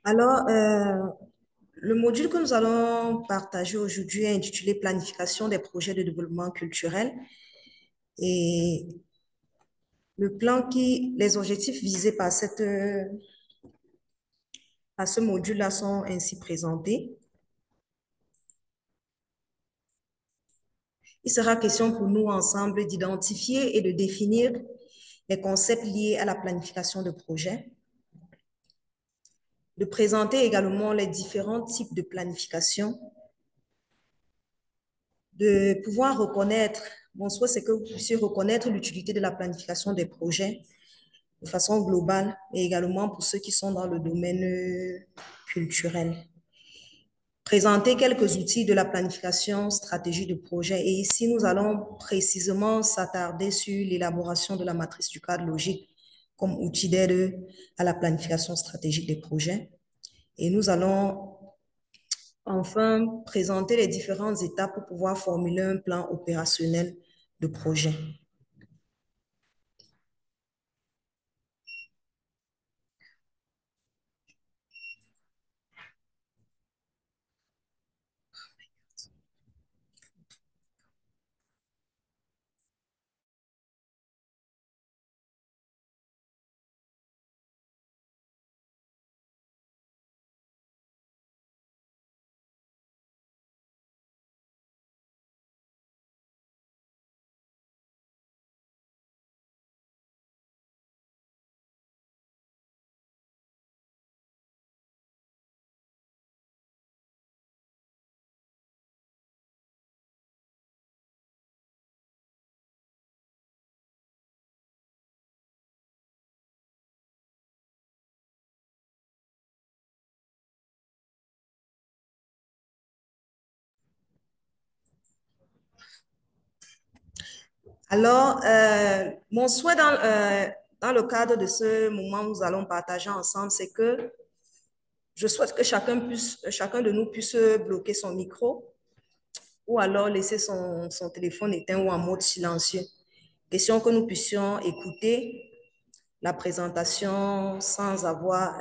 Alors, le module que nous allons partager aujourd'hui est intitulé Planification des projets de développement culturel. Et les objectifs visés par ce module-là sont ainsi présentés. Il sera question pour nous ensemble d'identifier et de définir les concepts liés à la planification de projets, de présenter également les différents types de planification, de pouvoir reconnaître, mon souhait c'est que vous puissiez reconnaître l'utilité de la planification des projets de façon globale et également pour ceux qui sont dans le domaine culturel. Présenter quelques outils de la planification stratégie de projet. Et ici, nous allons précisément s'attarder sur l'élaboration de la matrice du cadre logique comme outil d'aide à la planification stratégique des projets. Et nous allons enfin présenter les différentes étapes pour pouvoir formuler un plan opérationnel de projet. Alors, mon souhait dans le cadre de ce moment où nous allons partager ensemble, c'est que je souhaite que chacun de nous puisse bloquer son micro ou alors laisser son téléphone éteint ou en mode silencieux. Question que nous puissions écouter la présentation sans avoir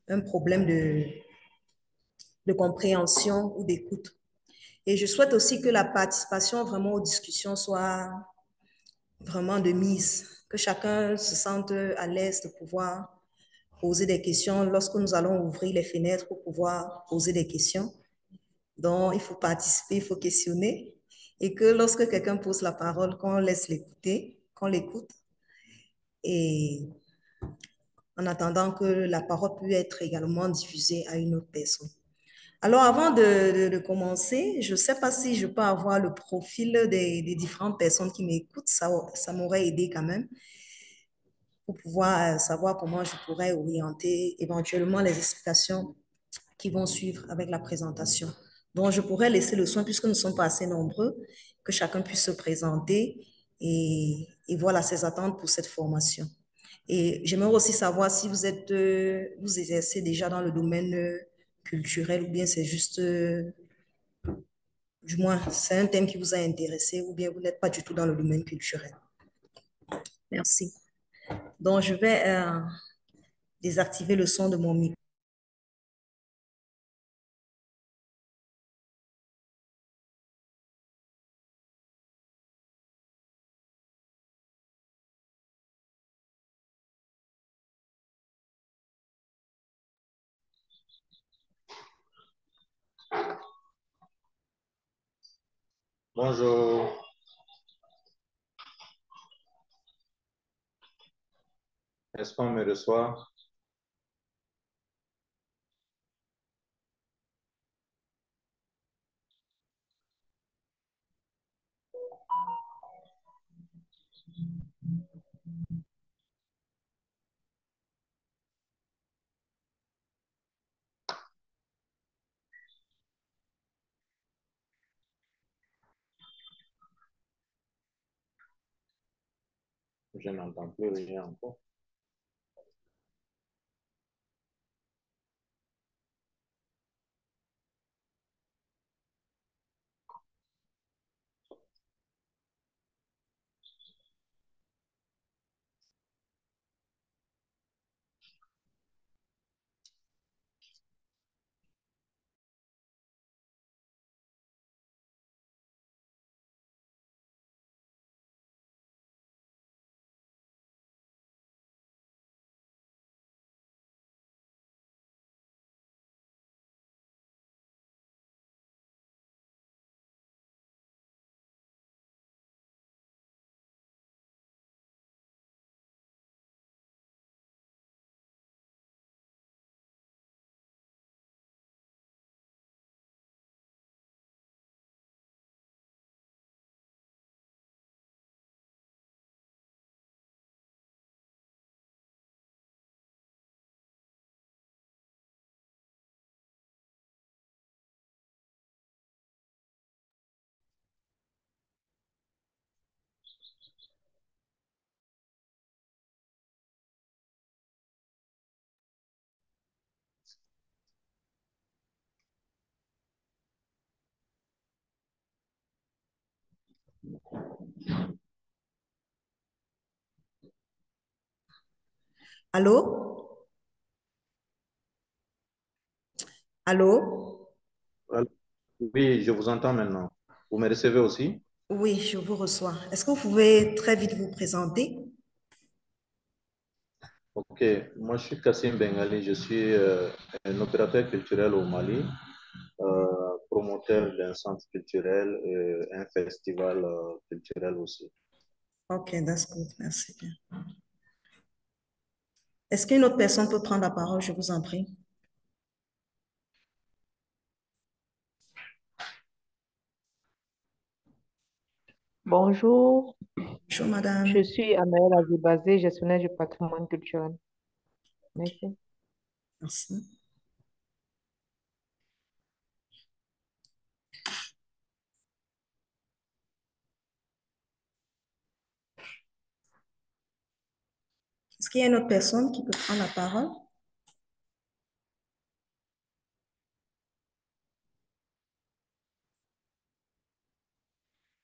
un problème de compréhension ou d'écoute. Et je souhaite aussi que la participation vraiment aux discussions soit vraiment de mise, que chacun se sente à l'aise de pouvoir poser des questions lorsque nous allons ouvrir les fenêtres pour pouvoir poser des questions. Donc, il faut participer, il faut questionner et que lorsque quelqu'un pose la parole, qu'on laisse l'écouter, qu'on l'écoute et en attendant que la parole puisse être également diffusée à une autre personne. Alors, avant de commencer, je ne sais pas si je peux avoir le profil des différentes personnes qui m'écoutent. Ça m'aurait aidé quand même pour pouvoir savoir comment je pourrais orienter éventuellement les explications qui vont suivre avec la présentation. Donc, je pourrais laisser le soin, puisque nous ne sommes pas assez nombreux, que chacun puisse se présenter et voilà ses attentes pour cette formation. Et j'aimerais aussi savoir si vous exercez déjà dans le domaine culturel ou bien c'est juste, du moins, c'est un thème qui vous a intéressé ou bien vous n'êtes pas du tout dans le domaine culturel. Merci. Donc, je vais désactiver le son de mon micro. Bonjour, est-ce qu'on me reçoit? Je n'entends plus rien encore. Allô? Allô? Oui, je vous entends maintenant. Vous me recevez aussi? Oui, je vous reçois. Est-ce que vous pouvez très vite vous présenter? Ok, moi je suis Kassim Bengali, je suis un opérateur culturel au Mali, promoteur d'un centre culturel et un festival culturel aussi. Ok, that's good. Merci bien. Est-ce qu'une autre personne peut prendre la parole? Je vous en prie. Bonjour, Bonjour, je madame. suis Amel Azibazé, gestionnaire du patrimoine culturel. Merci. Merci. Est-ce qu'il y a une autre personne qui peut prendre la parole?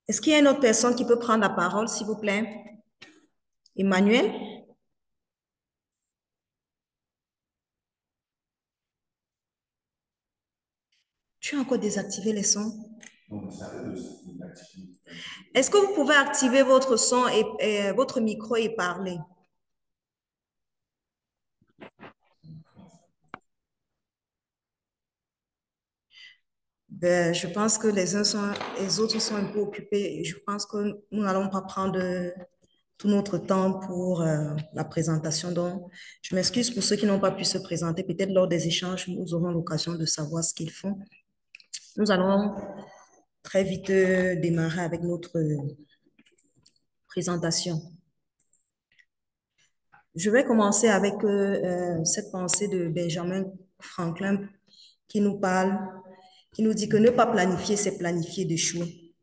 Est-ce qu'il y a une autre personne qui peut prendre la parole, s'il vous plaît? Emmanuel? Tu as encore désactivé les sons? Est-ce que vous pouvez activer votre son et votre micro et parler? Ben, je pense que les autres sont un peu occupés et je pense que nous n'allons pas prendre tout notre temps pour la présentation. Donc, je m'excuse pour ceux qui n'ont pas pu se présenter. Peut-être lors des échanges, nous aurons l'occasion de savoir ce qu'ils font. Nous allons très vite démarrer avec notre présentation. Je vais commencer avec cette pensée de Benjamin Franklin qui nous parle, qui nous dit que ne pas planifier, c'est planifier d'échouer.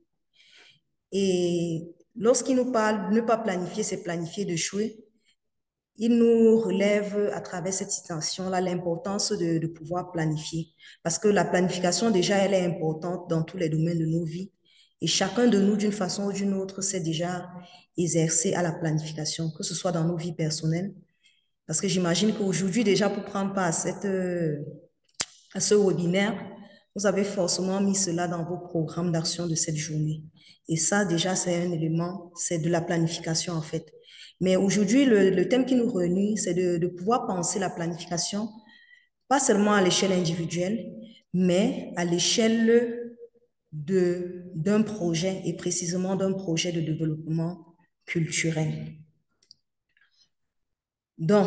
Et lorsqu'il nous parle de ne pas planifier, c'est planifier d'échouer, il nous relève à travers cette citation-là l'importance de pouvoir planifier. Parce que la planification, déjà, elle est importante dans tous les domaines de nos vies. Et chacun de nous, d'une façon ou d'une autre, s'est déjà exercé à la planification, que ce soit dans nos vies personnelles. Parce que j'imagine qu'aujourd'hui, déjà, pour prendre part à ce webinaire, vous avez forcément mis cela dans vos programmes d'action de cette journée. Et ça, déjà, c'est un élément, c'est de la planification, en fait. Mais aujourd'hui, le thème qui nous réunit, c'est de pouvoir penser la planification, pas seulement à l'échelle individuelle, mais à l'échelle d'un projet, et précisément d'un projet de développement culturel. Donc,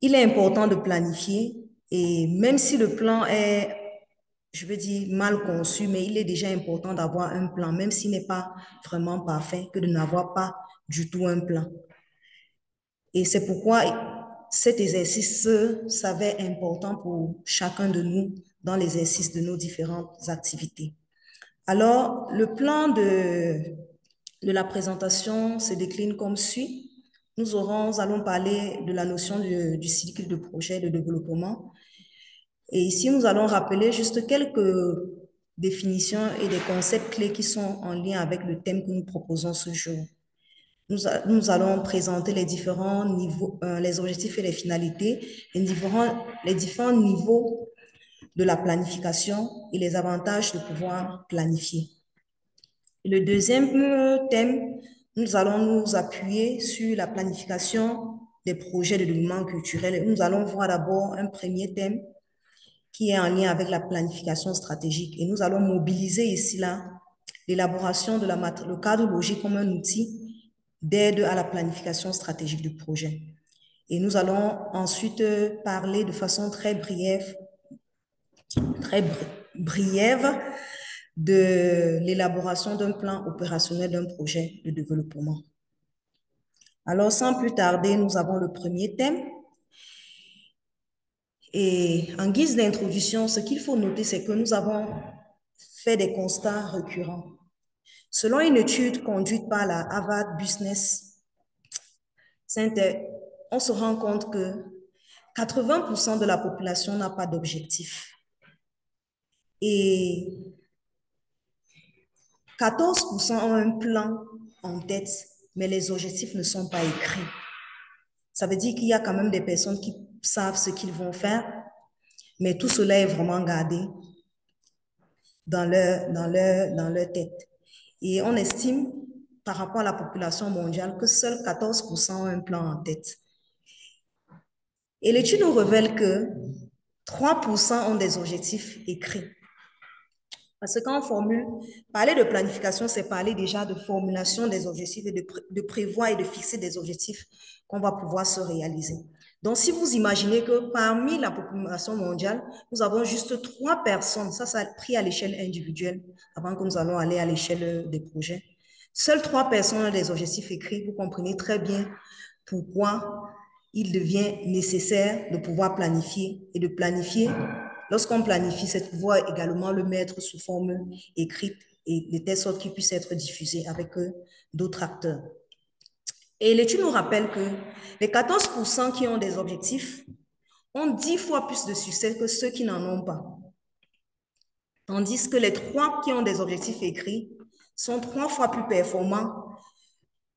il est important de planifier, et même si le plan est, je veux dire, mal conçu, mais il est déjà important d'avoir un plan, même s'il n'est pas vraiment parfait, que de n'avoir pas du tout un plan. Et c'est pourquoi cet exercice s'avère important pour chacun de nous dans l'exercice de nos différentes activités. Alors, le plan de la présentation se décline comme suit. Nous allons parler de la notion du cycle de projet de développement. Et ici, nous allons rappeler juste quelques définitions et des concepts clés qui sont en lien avec le thème que nous proposons ce jour. Nous allons présenter les différents niveaux, les objectifs et les finalités, les différents niveaux de la planification et les avantages de pouvoir planifier. Et le deuxième thème, nous allons nous appuyer sur la planification des projets de développement culturel. Nous allons voir d'abord un premier thème qui est en lien avec la planification stratégique. Et nous allons mobiliser ici là l'élaboration de le cadre logique comme un outil d'aide à la planification stratégique du projet. Et nous allons ensuite parler de façon très briève de l'élaboration d'un plan opérationnel d'un projet de développement. Alors, sans plus tarder, nous avons le premier thème. Et en guise d'introduction, ce qu'il faut noter, c'est que nous avons fait des constats récurrents. Selon une étude conduite par la Harvard Business Center, on se rend compte que 80% de la population n'a pas d'objectif. Et 14% ont un plan en tête, mais les objectifs ne sont pas écrits. Ça veut dire qu'il y a quand même des personnes qui savent ce qu'ils vont faire, mais tout cela est vraiment gardé dans leur tête. Et on estime, par rapport à la population mondiale, que seuls 14% ont un plan en tête. Et l'étude nous révèle que 3% ont des objectifs écrits. Parce que quand on formule, parler de planification, c'est parler déjà de formulation des objectifs et de prévoir et de fixer des objectifs qu'on va pouvoir se réaliser. Donc, si vous imaginez que parmi la population mondiale, nous avons juste 3 personnes, ça a pris à l'échelle individuelle, avant que nous allons aller à l'échelle des projets. Seules 3 personnes ont des objectifs écrits, vous comprenez très bien pourquoi il devient nécessaire de pouvoir planifier et de planifier. Lorsqu'on planifie, c'est de pouvoir également le mettre sous forme écrite et de telle sorte qu'il puisse être diffusé avec d'autres acteurs. Et l'étude nous rappelle que les 14% qui ont des objectifs ont 10 fois plus de succès que ceux qui n'en ont pas. Tandis que les 3 qui ont des objectifs écrits sont 3 fois plus performants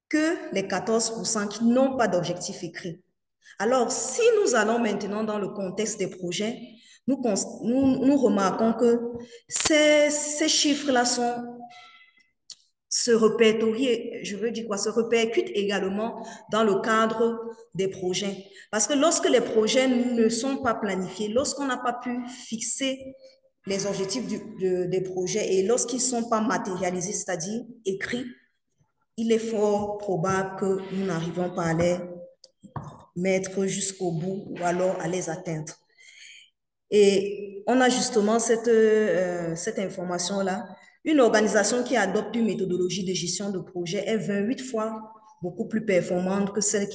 que les 14% qui n'ont pas d'objectifs écrits. Alors, si nous allons maintenant dans le contexte des projets, nous remarquons que ces chiffres-là se répercutent également dans le cadre des projets. Parce que lorsque les projets ne sont pas planifiés, lorsqu'on n'a pas pu fixer les objectifs des projets et lorsqu'ils ne sont pas matérialisés, c'est-à-dire écrits, il est fort probable que nous n'arrivons pas à les mettre jusqu'au bout ou alors à les atteindre. Et on a justement cette information-là. Une organisation qui adopte une méthodologie de gestion de projet est 28 fois beaucoup plus performante que celle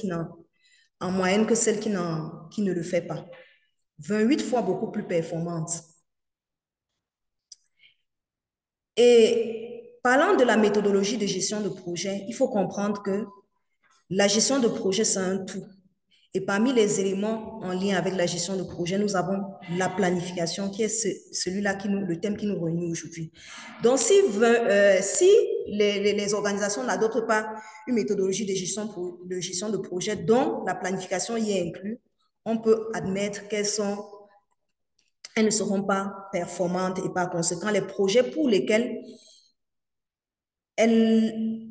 en moyenne que celle qui ne le fait pas. 28 fois beaucoup plus performante. Et parlant de la méthodologie de gestion de projet, il faut comprendre que la gestion de projet, c'est un tout. Et parmi les éléments en lien avec la gestion de projet, nous avons la planification, qui est celui-là, le thème qui nous réunit aujourd'hui. Donc, si les organisations n'adoptent pas une méthodologie de gestion de projet dont la planification y est inclue, on peut admettre qu'elles ne seront pas performantes et par conséquent, les projets pour lesquels elles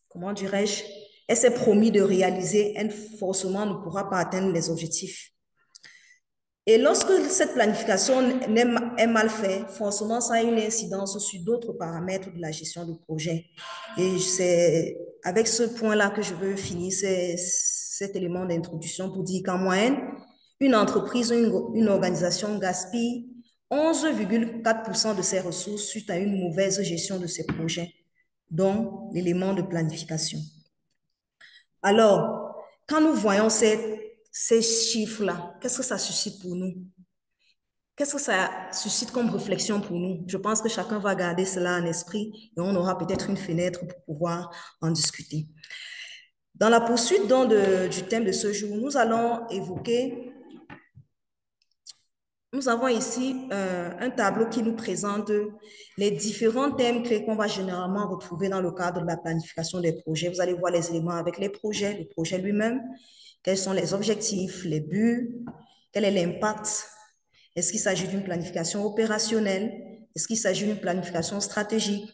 comment dirais-je, elle s'est promis de réaliser, elle forcément ne pourra pas atteindre les objectifs. Et lorsque cette planification est mal faite, forcément, ça a une incidence sur d'autres paramètres de la gestion de projet. Et c'est avec ce point-là que je veux finir cet élément d'introduction pour dire qu'en moyenne, une entreprise ou une organisation gaspille 11,4% de ses ressources suite à une mauvaise gestion de ses projets, dont l'élément de planification. Alors, quand nous voyons ces chiffres-là, qu'est-ce que ça suscite pour nous? Qu'est-ce que ça suscite comme réflexion pour nous? Je pense que chacun va garder cela en esprit et on aura peut-être une fenêtre pour pouvoir en discuter. Dans la poursuite du thème de ce jour, nous allons évoquer. Nous avons ici un tableau qui nous présente les différents thèmes clés qu'on va généralement retrouver dans le cadre de la planification des projets. Vous allez voir les éléments avec les projets, le projet lui-même, quels sont les objectifs, les buts, quel est l'impact. Est-ce qu'il s'agit d'une planification opérationnelle? Est-ce qu'il s'agit d'une planification stratégique?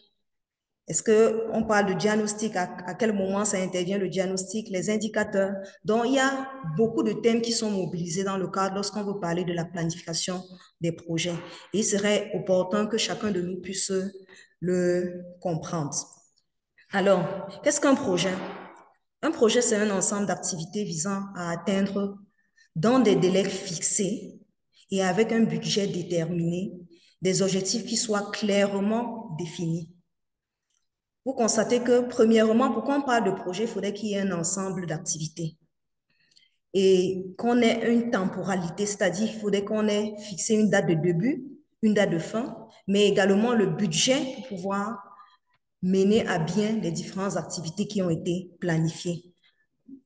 Est-ce qu'on parle de diagnostic? À quel moment ça intervient le diagnostic? Les indicateurs? Donc, il y a beaucoup de thèmes qui sont mobilisés dans le cadre lorsqu'on veut parler de la planification des projets. Et il serait opportun que chacun de nous puisse le comprendre. Alors, qu'est-ce qu'un projet? Un projet, c'est un ensemble d'activités visant à atteindre dans des délais fixés et avec un budget déterminé des objectifs qui soient clairement définis. Vous constatez que, premièrement, pour qu'on parle de projet, il faudrait qu'il y ait un ensemble d'activités et qu'on ait une temporalité, c'est-à-dire qu'il faudrait qu'on ait fixé une date de début, une date de fin, mais également le budget pour pouvoir mener à bien les différentes activités qui ont été planifiées,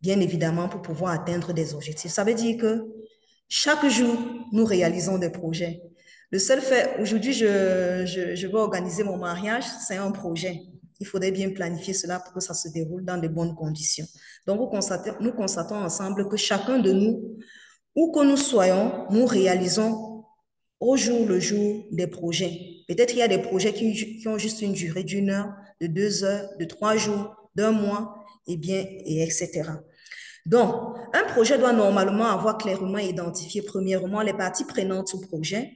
bien évidemment pour pouvoir atteindre des objectifs. Ça veut dire que chaque jour, nous réalisons des projets. Le seul fait, aujourd'hui, je vais organiser mon mariage, c'est un projet. Il faudrait bien planifier cela pour que ça se déroule dans de bonnes conditions. Donc, nous constatons ensemble que chacun de nous, où que nous soyons, nous réalisons au jour le jour des projets. Peut-être il y a des projets qui ont juste une durée d'une heure, de 2 heures, de 3 jours, d'un mois, et bien, et etc. Donc, un projet doit normalement avoir clairement identifié, premièrement, les parties prenantes au projet,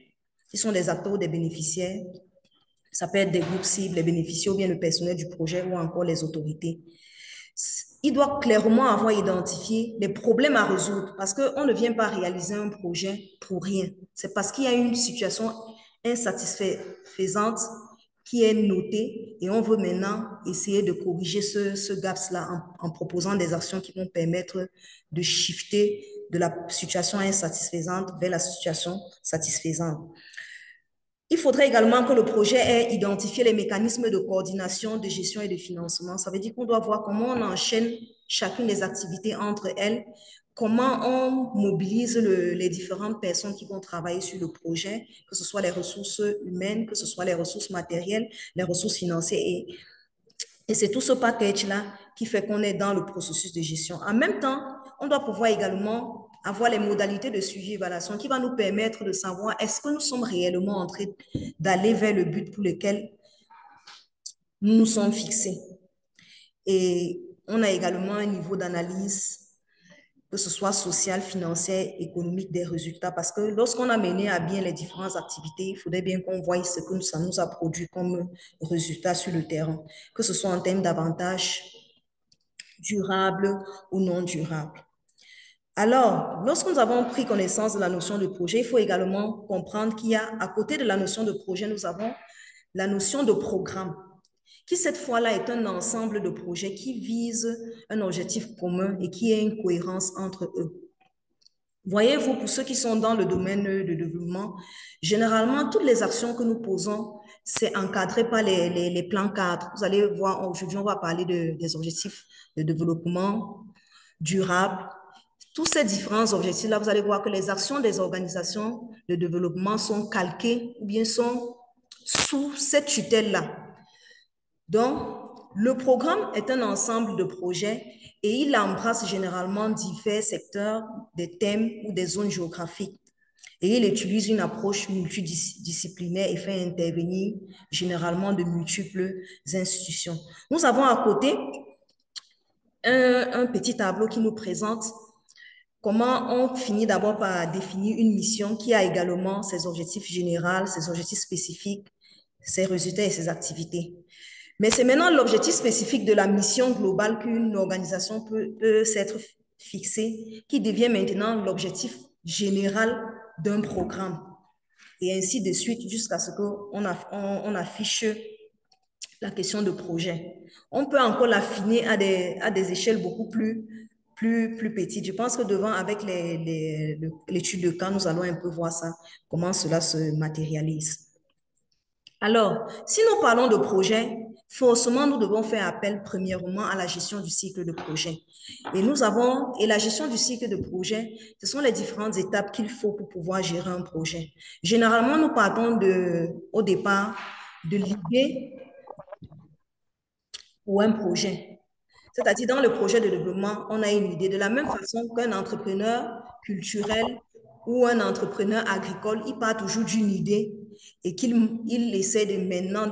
qui sont les acteurs ou des bénéficiaires. Ça peut être des groupes cibles, les bénéficiaires ou bien le personnel du projet ou encore les autorités. Il doit clairement avoir identifié les problèmes à résoudre parce qu'on ne vient pas réaliser un projet pour rien. C'est parce qu'il y a une situation insatisfaisante qui est notée et on veut maintenant essayer de corriger ce gap-là en proposant des actions qui vont permettre de shifter de la situation insatisfaisante vers la situation satisfaisante. Il faudrait également que le projet ait identifié les mécanismes de coordination, de gestion et de financement. Ça veut dire qu'on doit voir comment on enchaîne chacune des activités entre elles, comment on mobilise les différentes personnes qui vont travailler sur le projet, que ce soit les ressources humaines, que ce soit les ressources matérielles, les ressources financières. Et c'est tout ce package-là qui fait qu'on est dans le processus de gestion. En même temps, on doit pouvoir également avoir les modalités de suivi et évaluation qui va nous permettre de savoir est-ce que nous sommes réellement en train d'aller vers le but pour lequel nous nous sommes fixés. Et on a également un niveau d'analyse, que ce soit social, financier, économique des résultats, parce que lorsqu'on a mené à bien les différentes activités, il faudrait bien qu'on voie ce que ça nous a produit comme résultat sur le terrain, que ce soit en termes d'avantages durables ou non durables. Alors, lorsque nous avons pris connaissance de la notion de projet, il faut également comprendre qu'il y a, à côté de la notion de projet, nous avons la notion de programme, qui cette fois-là est un ensemble de projets qui visent un objectif commun et qui a une cohérence entre eux. Voyez-vous, pour ceux qui sont dans le domaine de développement, généralement, toutes les actions que nous posons, c'est encadré par les plans cadres. Vous allez voir, aujourd'hui, on va parler des objectifs de développement durable. Tous ces différents objectifs-là, vous allez voir que les actions des organisations de développement sont calquées ou bien sont sous cette tutelle-là. Donc, le programme est un ensemble de projets et il embrasse généralement divers secteurs, des thèmes ou des zones géographiques. Et il utilise une approche multidisciplinaire et fait intervenir généralement de multiples institutions. Nous avons à côté un petit tableau qui nous présente comment on finit d'abord par définir une mission qui a également ses objectifs généraux, ses objectifs spécifiques, ses résultats et ses activités. Mais c'est maintenant l'objectif spécifique de la mission globale qu'une organisation peut s'être fixée qui devient maintenant l'objectif général d'un programme. Et ainsi de suite jusqu'à ce qu'on affiche la question de projet. On peut encore l'affiner à des échelles beaucoup plus petites. Je pense que devant, avec l'étude de cas, nous allons un peu voir ça, comment cela se matérialise. Alors, si nous parlons de projet, forcément, nous devons faire appel premièrement à la gestion du cycle de projet. Et la gestion du cycle de projet, ce sont les différentes étapes qu'il faut pour pouvoir gérer un projet. Généralement, nous partons au départ de l'idée pour un projet. C'est-à-dire, dans le projet de développement, on a une idée. De la même façon qu'un entrepreneur culturel ou un entrepreneur agricole, il part toujours d'une idée et qu'il essaie maintenant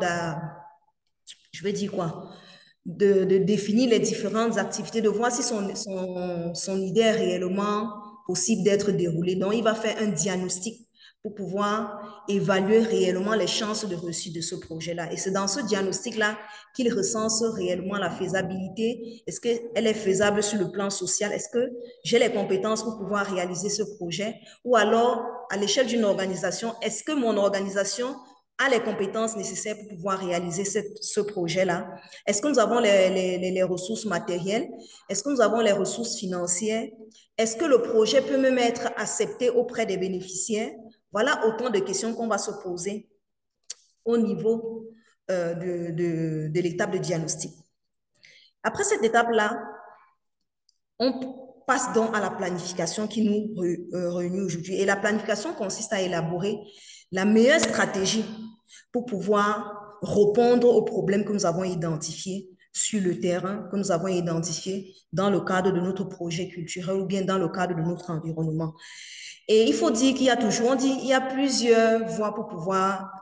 de définir les différentes activités, de voir si son idée est réellement possible d'être déroulée. Donc, il va faire un diagnostic pour pouvoir évaluer réellement les chances de réussite de ce projet-là. Et c'est dans ce diagnostic-là qu'il recense réellement la faisabilité. Est-ce qu'elle est faisable sur le plan social? Est-ce que j'ai les compétences pour pouvoir réaliser ce projet? Ou alors, à l'échelle d'une organisation, est-ce que mon organisation a les compétences nécessaires pour pouvoir réaliser ce projet-là? Est-ce que nous avons les ressources matérielles? Est-ce que nous avons les ressources financières? Est-ce que le projet peut même être accepté auprès des bénéficiaires? Voilà autant de questions qu'on va se poser au niveau de l'étape de diagnostic. Après cette étape-là, on passe donc à la planification qui nous réunit aujourd'hui. Et la planification consiste à élaborer la meilleure stratégie pour pouvoir répondre aux problèmes que nous avons identifiés sur le terrain, que nous avons identifiés dans le cadre de notre projet culturel ou bien dans le cadre de notre environnement. Et il faut dire qu'il y a toujours, on dit, il y a plusieurs voies pour pouvoir,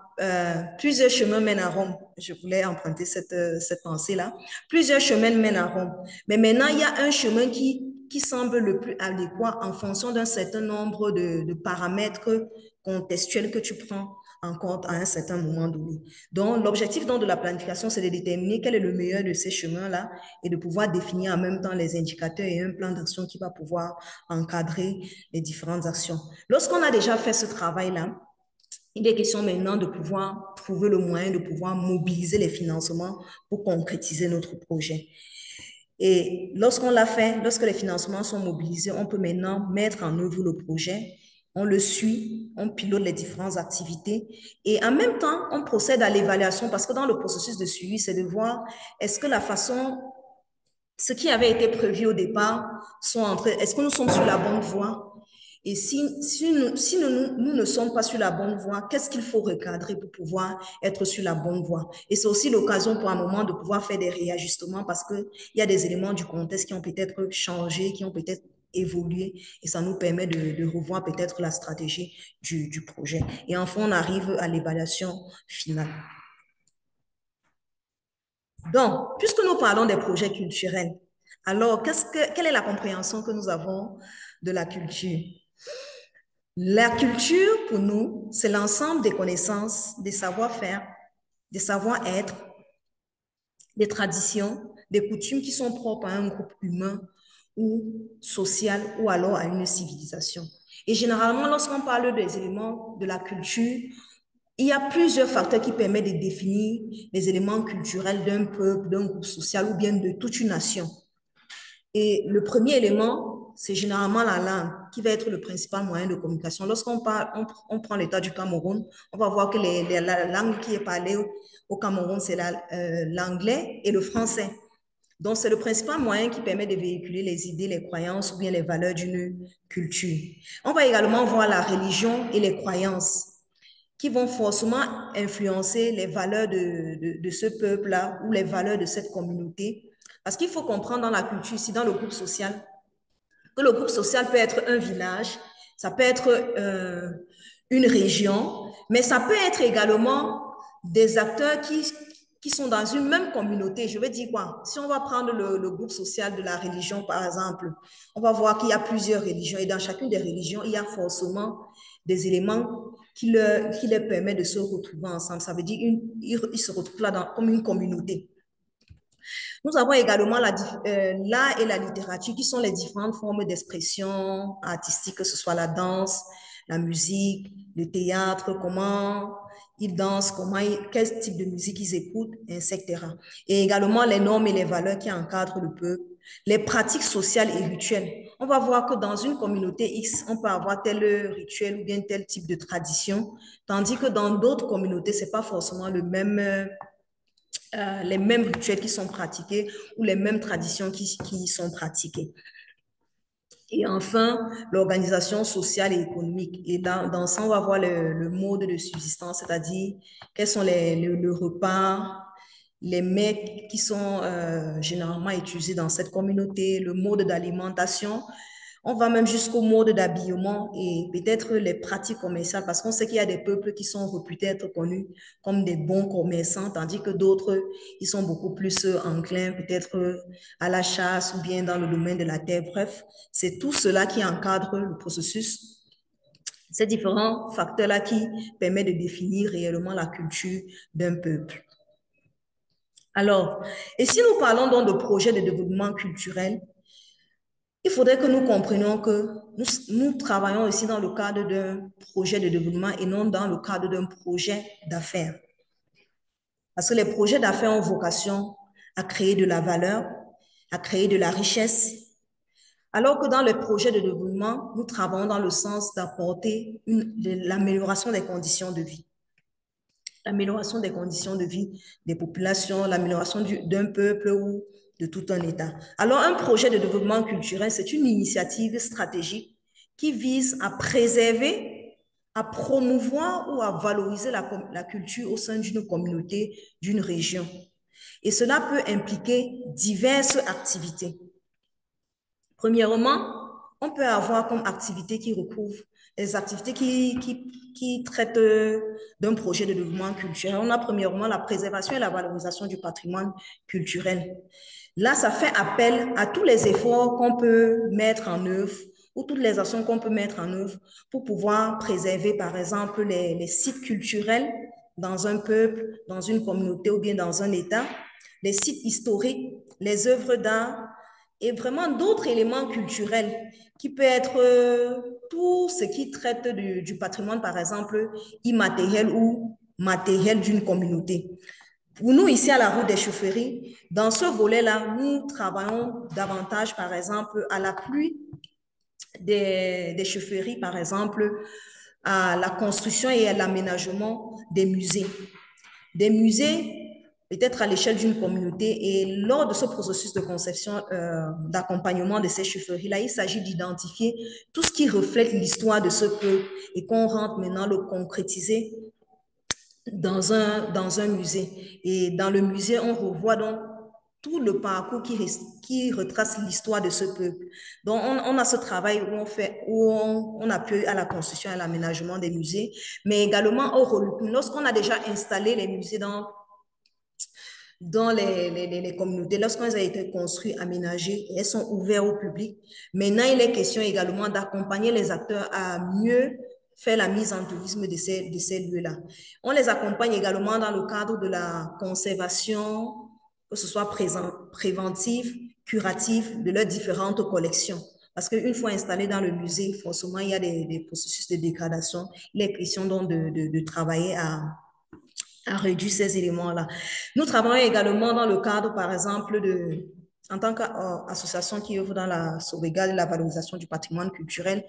plusieurs chemins mènent à Rome. Je voulais emprunter cette pensée-là. Plusieurs chemins mènent à Rome. Mais maintenant, il y a un chemin qui semble le plus adéquat en fonction d'un certain nombre de paramètres contextuels que tu prends en compte à un certain moment donné. Donc, l'objectif de la planification, c'est de déterminer quel est le meilleur de ces chemins-là et de pouvoir définir en même temps les indicateurs et un plan d'action qui va pouvoir encadrer les différentes actions. Lorsqu'on a déjà fait ce travail-là, il est question maintenant de pouvoir trouver le moyen de pouvoir mobiliser les financements pour concrétiser notre projet. Et lorsqu'on l'a fait, lorsque les financements sont mobilisés, on peut maintenant mettre en œuvre le projet. On le suit, on pilote les différentes activités et en même temps, on procède à l'évaluation parce que dans le processus de suivi, c'est de voir est-ce que la façon, ce qui avait été prévu au départ, est-ce que nous sommes sur la bonne voie? Et si nous ne sommes pas sur la bonne voie, qu'est-ce qu'il faut recadrer pour pouvoir être sur la bonne voie? Et c'est aussi l'occasion pour un moment de pouvoir faire des réajustements parce qu'il y a des éléments du contexte qui ont peut-être changé, qui ont peut-être évolué et ça nous permet de revoir peut-être la stratégie du projet. Et enfin, on arrive à l'évaluation finale. Donc, puisque nous parlons des projets culturels, alors quelle est la compréhension que nous avons de la culture? La culture, pour nous, c'est l'ensemble des connaissances, des savoir-faire, des savoir-être, des traditions, des coutumes qui sont propres à un groupe humain ou social ou alors à une civilisation. Et généralement, lorsqu'on parle des éléments de la culture, il y a plusieurs facteurs qui permettent de définir les éléments culturels d'un peuple, d'un groupe social ou bien de toute une nation. Et le premier élément, c'est généralement la langue, qui va être le principal moyen de communication. Lorsqu'on on prend l'état du Cameroun, on va voir que la langue qui est parlée au Cameroun, c'est l'anglais et le français. Donc, c'est le principal moyen qui permet de véhiculer les idées, les croyances ou bien les valeurs d'une culture. On va également voir la religion et les croyances qui vont forcément influencer les valeurs de ce peuple-là ou les valeurs de cette communauté. Parce qu'il faut comprendre dans la culture, ici, dans le groupe social, que le groupe social peut être un village, ça peut être une région, mais ça peut être également des acteurs qui sont dans une même communauté. Je veux dire quoi? Si on va prendre le groupe social de la religion, par exemple, on va voir qu'il y a plusieurs religions et dans chacune des religions, il y a forcément des éléments qui leur permettent de se retrouver ensemble. Ça veut dire qu'ils se retrouvent là comme une communauté. Nous avons également l'art et la littérature qui sont les différentes formes d'expression artistique, que ce soit la danse, la musique, le théâtre, comment ils dansent, quel type de musique ils écoutent, etc. Et également les normes et les valeurs qui encadrent le peuple, les pratiques sociales et rituelles. On va voir que dans une communauté X, on peut avoir tel rituel ou bien tel type de tradition, tandis que dans d'autres communautés, ce n'est pas forcément les mêmes rituels qui sont pratiqués ou les mêmes traditions qui sont pratiquées. Et enfin, l'organisation sociale et économique. Et dans ça, on va voir le mode de subsistance, c'est-à-dire quels sont le repas, les mets qui sont généralement utilisés dans cette communauté, le mode d'alimentation. On va même jusqu'au mode d'habillement et peut-être les pratiques commerciales parce qu'on sait qu'il y a des peuples qui sont réputés être connus comme des bons commerçants, tandis que d'autres, ils sont beaucoup plus enclins peut-être à la chasse ou bien dans le domaine de la terre. Bref, c'est tout cela qui encadre le processus. Ces différents facteurs-là qui permettent de définir réellement la culture d'un peuple. Alors, et si nous parlons donc de projets de développement culturel, il faudrait que nous comprenions que nous travaillons ici dans le cadre d'un projet de développement et non dans le cadre d'un projet d'affaires. Parce que les projets d'affaires ont vocation à créer de la valeur, à créer de la richesse, alors que dans les projets de développement, nous travaillons dans le sens d'apporter l'amélioration des conditions de vie. L'amélioration des conditions de vie des populations, l'amélioration d'un peuple ou de tout un État. Alors, un projet de développement culturel, c'est une initiative stratégique qui vise à préserver à promouvoir ou à valoriser la culture au sein d'une communauté, d'une région. Et cela peut impliquer diverses activités. Premièrement, on peut avoir comme activité qui recouvre les activités qui traitent d'un projet de développement culturel. On a premièrement la préservation et la valorisation du patrimoine culturel. Là, ça fait appel à tous les efforts qu'on peut mettre en œuvre ou toutes les actions qu'on peut mettre en œuvre pour pouvoir préserver, par exemple, les sites culturels dans un peuple, dans une communauté ou bien dans un État, les sites historiques, les œuvres d'art et vraiment d'autres éléments culturels qui peut être tout ce qui traite du patrimoine, par exemple, immatériel ou matériel d'une communauté. Pour nous, ici à la route des chaufferies, dans ce volet-là, nous travaillons davantage, par exemple, à l'appui des chaufferies, par exemple, à la construction et à l'aménagement des musées. Des musées, peut-être à l'échelle d'une communauté. Et lors de ce processus de conception, d'accompagnement de ces chaufferies-là, il s'agit d'identifier tout ce qui reflète l'histoire de ce peuple et qu'on rentre maintenant le concrétiser dans un musée. Et dans le musée, on revoit donc tout le parcours qui retrace l'histoire de ce peuple. Donc, on a ce travail où on appuie à la construction et à l'aménagement des musées, mais également au regroupement. Lorsqu'on a déjà installé les musées dans les communautés, lorsqu'elles ont été construites, aménagées, et elles sont ouvertes au public. Maintenant, il est question également d'accompagner les acteurs à mieux faire la mise en tourisme de ces lieux-là. On les accompagne également dans le cadre de la conservation, que ce soit préventive, curative, de leurs différentes collections. Parce qu'une fois installé dans le musée, forcément, il y a des processus de dégradation. Il est question donc de travailler à réduire ces éléments-là. Nous travaillons également dans le cadre, par exemple, en tant qu'association qui œuvre dans la sauvegarde et la valorisation du patrimoine culturel,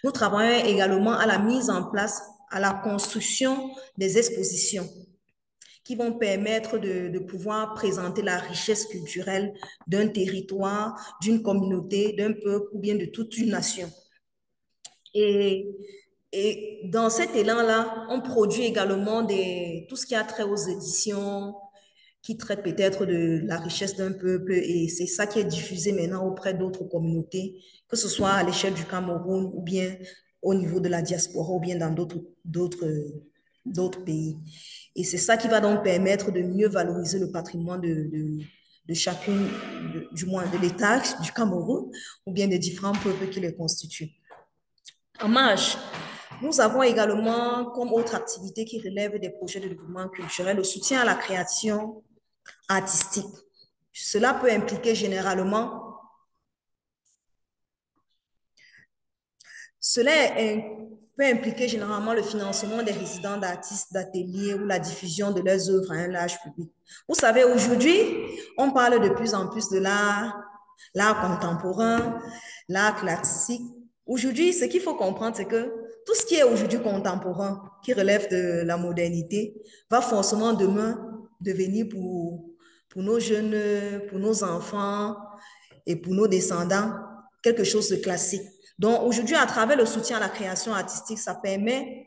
nous travaillons également à la mise en place, à la construction des expositions qui vont permettre de pouvoir présenter la richesse culturelle d'un territoire, d'une communauté, d'un peuple ou bien de toute une nation. Et dans cet élan-là, on produit également tout ce qui a trait aux éditions, qui traite peut-être de la richesse d'un peuple, et c'est ça qui est diffusé maintenant auprès d'autres communautés, que ce soit à l'échelle du Cameroun ou bien au niveau de la diaspora ou bien dans d'autres pays. Et c'est ça qui va donc permettre de mieux valoriser le patrimoine de chacune, du moins de l'État du Cameroun ou bien des différents peuples qui les constituent. En marge, nous avons également comme autre activité qui relève des projets de développement culturel le soutien à la création artistique. Cela peut impliquer généralement, peut impliquer généralement le financement des résidents d'artistes, d'ateliers ou la diffusion de leurs œuvres à un large public. Vous savez, aujourd'hui, on parle de plus en plus de l'art contemporain, l'art classique. Aujourd'hui, ce qu'il faut comprendre, c'est que tout ce qui est aujourd'hui contemporain, qui relève de la modernité, va forcément demain devenir pour nos jeunes, pour nos enfants et pour nos descendants, quelque chose de classique. Donc aujourd'hui, à travers le soutien à la création artistique, ça permet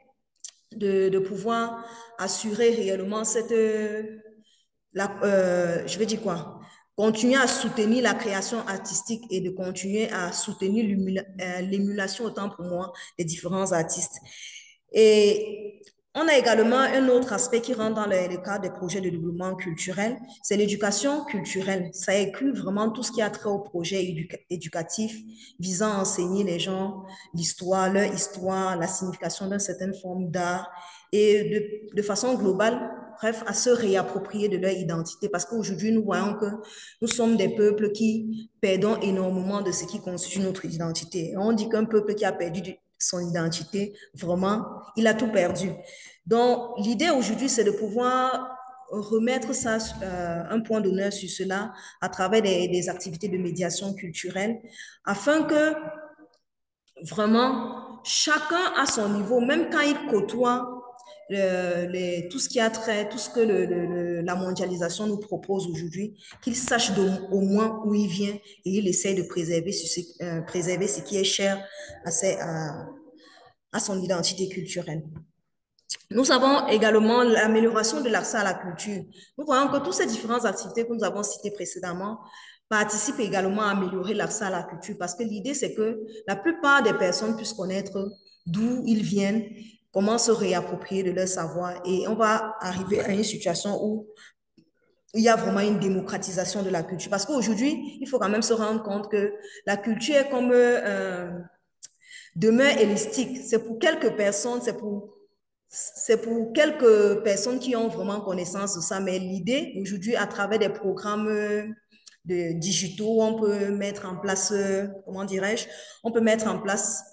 de pouvoir assurer réellement je vais dire quoi? Continuer à soutenir la création artistique et de continuer à soutenir l'émulation, autant pour moi, des différents artistes. Et on a également un autre aspect qui rentre dans le cadre des projets de développement culturel, c'est l'éducation culturelle. Ça inclut vraiment tout ce qui a trait au projet éducatif visant à enseigner les gens l'histoire, leur histoire, la signification d'une certaine forme d'art et de façon globale, bref, à se réapproprier de leur identité. Parce qu'aujourd'hui, nous voyons que nous sommes des peuples qui perdons énormément de ce qui constitue notre identité. On dit qu'un peuple qui a perdu son identité, vraiment, il a tout perdu. Donc, l'idée aujourd'hui, c'est de pouvoir remettre ça, un point d'honneur sur cela à travers des activités de médiation culturelle afin que vraiment chacun à son niveau, même quand il côtoie tout ce qui a trait, tout ce que la mondialisation nous propose aujourd'hui, qu'il sache au moins où il vient et il essaie de préserver ce qui est cher à à son identité culturelle. Nous avons également l'amélioration de l'accès à la culture. Nous voyons que toutes ces différentes activités que nous avons citées précédemment participent également à améliorer l'accès à la culture parce que l'idée, c'est que la plupart des personnes puissent connaître d'où ils viennent, comment se réapproprier de leur savoir et on va arriver à une situation où il y a vraiment une démocratisation de la culture. Parce qu'aujourd'hui, il faut quand même se rendre compte que la culture est comme demeure élastique. C'est pour quelques personnes, c'est pour quelques personnes qui ont vraiment connaissance de ça. Mais l'idée, aujourd'hui, à travers des programmes digitaux, on peut mettre en place, comment dirais-je, on peut mettre en place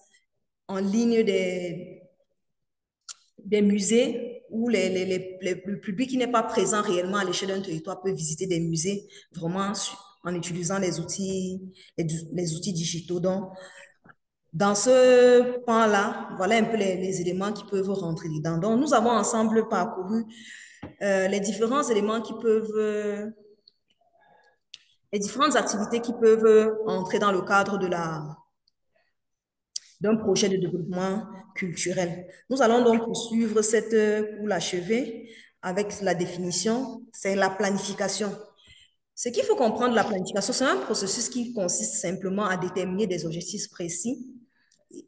en ligne des musées où le public qui n'est pas présent réellement à l'échelle d'un territoire peut visiter des musées vraiment en utilisant les outils digitaux. Donc, dans ce pan-là, voilà un peu les éléments qui peuvent rentrer dedans. Donc, nous avons ensemble parcouru les différents éléments qui peuvent, les différentes activités qui peuvent entrer dans le cadre d'un projet de développement culturel. Nous allons donc poursuivre pour l'achever avec la définition, c'est la planification. Ce qu'il faut comprendre de la planification, c'est un processus qui consiste simplement à déterminer des objectifs précis,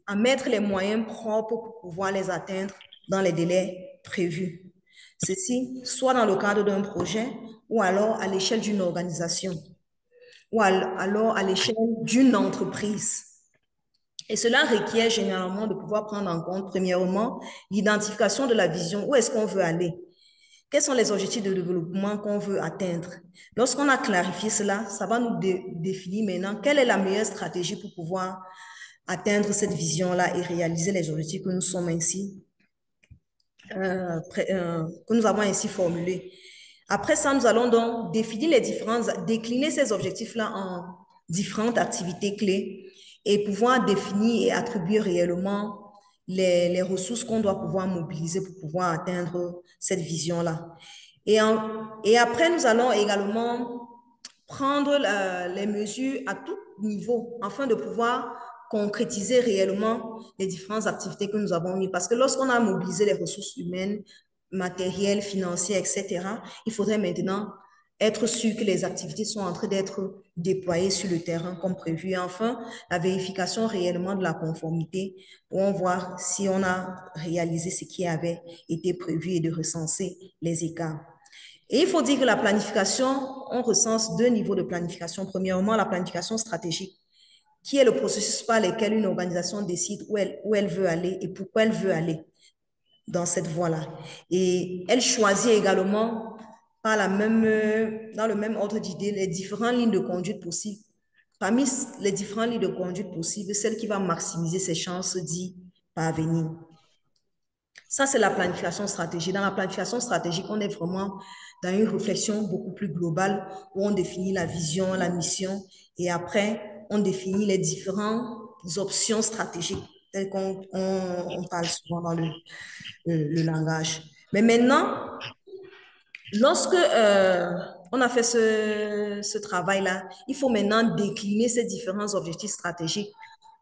à mettre les moyens propres pour pouvoir les atteindre dans les délais prévus. Ceci, soit dans le cadre d'un projet ou alors à l'échelle d'une organisation ou alors à l'échelle d'une entreprise. Et cela requiert généralement de pouvoir prendre en compte, premièrement, l'identification de la vision. Où est-ce qu'on veut aller? Quels sont les objectifs de développement qu'on veut atteindre? Lorsqu'on a clarifié cela, ça va nous définir maintenant quelle est la meilleure stratégie pour pouvoir atteindre cette vision-là et réaliser les objectifs que nous sommes ainsi, que nous avons ainsi formulés. Après ça, nous allons donc décliner ces objectifs-là en différentes activités clés et pouvoir définir et attribuer réellement les ressources qu'on doit pouvoir mobiliser pour pouvoir atteindre cette vision-là. Et après, nous allons également prendre les mesures à tout niveau afin de pouvoir concrétiser réellement les différentes activités que nous avons mises. Parce que lorsqu'on a mobilisé les ressources humaines, matérielles, financières, etc., il faudrait maintenant être sûr que les activités sont en train d'être déployées sur le terrain comme prévu. Et enfin, la vérification réellement de la conformité pour voir si on a réalisé ce qui avait été prévu et de recenser les écarts. Et il faut dire que la planification, on recense deux niveaux de planification. Premièrement, la planification stratégique, qui est le processus par lequel une organisation décide où elle veut aller et pourquoi elle veut aller dans cette voie-là. Et elle choisit également dans le même ordre d'idée les différentes lignes de conduite possibles. Parmi les différentes lignes de conduite possibles, celle qui va maximiser ses chances d'y parvenir. Ça, c'est la planification stratégique. Dans la planification stratégique, on est vraiment dans une réflexion beaucoup plus globale où on définit la vision, la mission et après, on définit les différentes options stratégiques telles qu'on parle souvent dans le langage. Mais maintenant, lorsque on a fait ce travail-là, il faut maintenant décliner ces différents objectifs stratégiques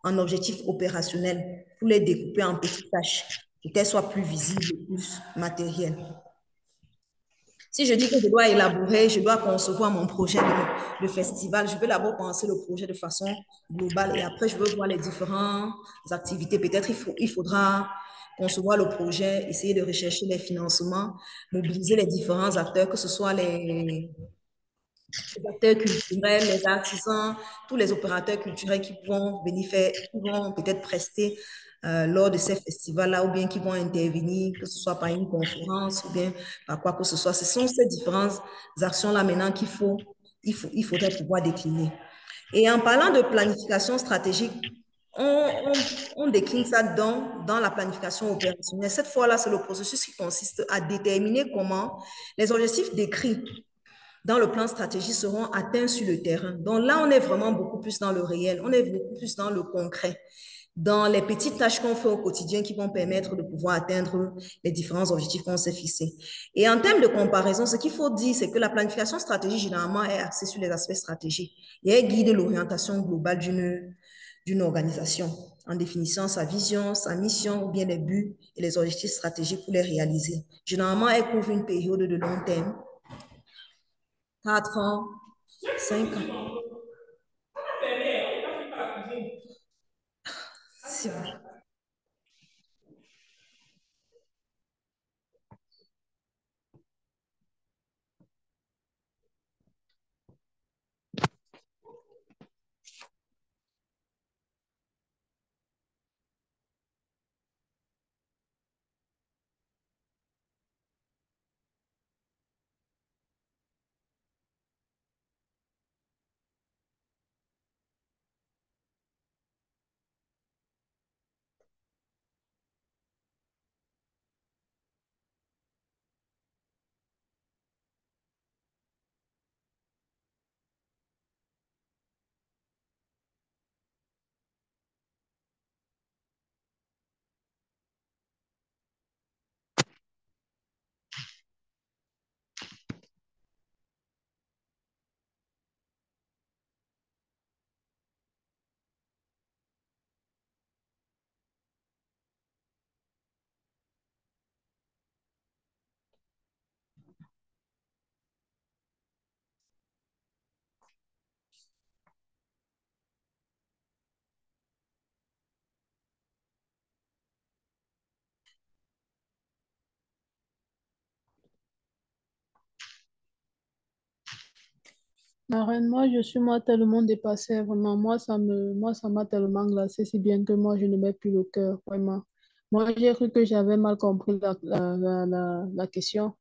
en objectifs opérationnels pour les découper en petites tâches pour qu'elles soient plus visibles et plus matérielles. Si je dis que je dois élaborer, je dois concevoir mon projet de festival, je vais d'abord penser le projet de façon globale et après je veux voir les différentes activités. Peut-être il faudra concevoir le projet, essayer de rechercher les financements, mobiliser les différents acteurs, que ce soit les acteurs culturels, les artisans, tous les opérateurs culturels qui vont venir qui vont peut-être prester lors de ces festivals-là ou bien qui vont intervenir, que ce soit par une conférence ou bien par quoi que ce soit. Ce sont ces différentes actions-là maintenant il faudrait pouvoir décliner. Et en parlant de planification stratégique, on décline ça dans la planification opérationnelle. Cette fois-là, c'est le processus qui consiste à déterminer comment les objectifs décrits dans le plan stratégique seront atteints sur le terrain. Donc là, on est vraiment beaucoup plus dans le réel, on est beaucoup plus dans le concret, dans les petites tâches qu'on fait au quotidien qui vont permettre de pouvoir atteindre les différents objectifs qu'on s'est fixés. Et en termes de comparaison, ce qu'il faut dire, c'est que la planification stratégique, généralement, est axée sur les aspects stratégiques et elle guide l'orientation globale d'une organisation. en définissant sa vision, sa mission ou bien les buts et les objectifs stratégiques pour les réaliser. Généralement, elle couvre une période de long terme, 4 ans, 5 ans. Marraine, moi, je suis moi tellement dépassée, vraiment. Moi, ça m'a tellement glacé, si bien que moi, je ne mets plus le cœur, vraiment. Moi, j'ai cru que j'avais mal compris la question.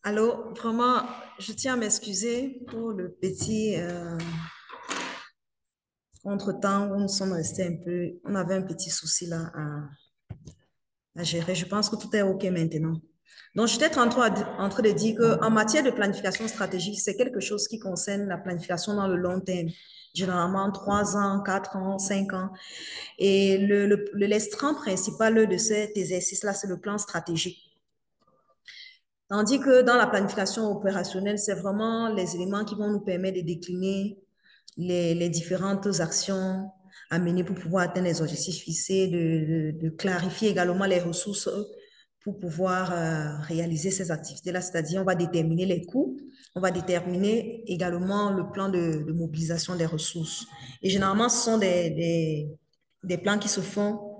Allô, vraiment, je tiens à m'excuser pour le petit contretemps où nous sommes restés un peu, on avait un petit souci là à gérer. Je pense que tout est OK maintenant. Donc, j'étais en train de dire qu'en matière de planification stratégique, c'est quelque chose qui concerne la planification dans le long terme, généralement 3 ans, 4 ans, 5 ans. Et l'estran principal de cet exercice-là, c'est le plan stratégique. Tandis que dans la planification opérationnelle, c'est vraiment les éléments qui vont nous permettre de décliner les différentes actions à mener pour pouvoir atteindre les objectifs fixés, de clarifier également les ressources pour pouvoir réaliser ces activités-là. C'est-à-dire, on va déterminer les coûts, on va déterminer également le plan de mobilisation des ressources. Et généralement, ce sont des plans qui se font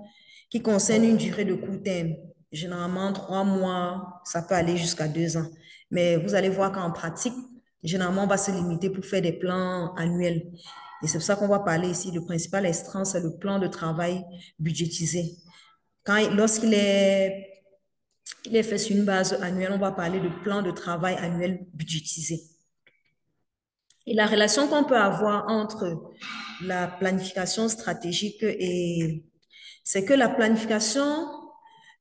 qui concerne une durée de court terme. Généralement, 3 mois, ça peut aller jusqu'à 2 ans. Mais vous allez voir qu'en pratique, généralement, on va se limiter pour faire des plans annuels. Et c'est pour ça qu'on va parler ici. Le principal extrait, c'est le plan de travail budgétisé. Lorsqu'il est fait sur une base annuelle, on va parler de plan de travail annuel budgétisé. Et la relation qu'on peut avoir entre la planification stratégique c'est que la planification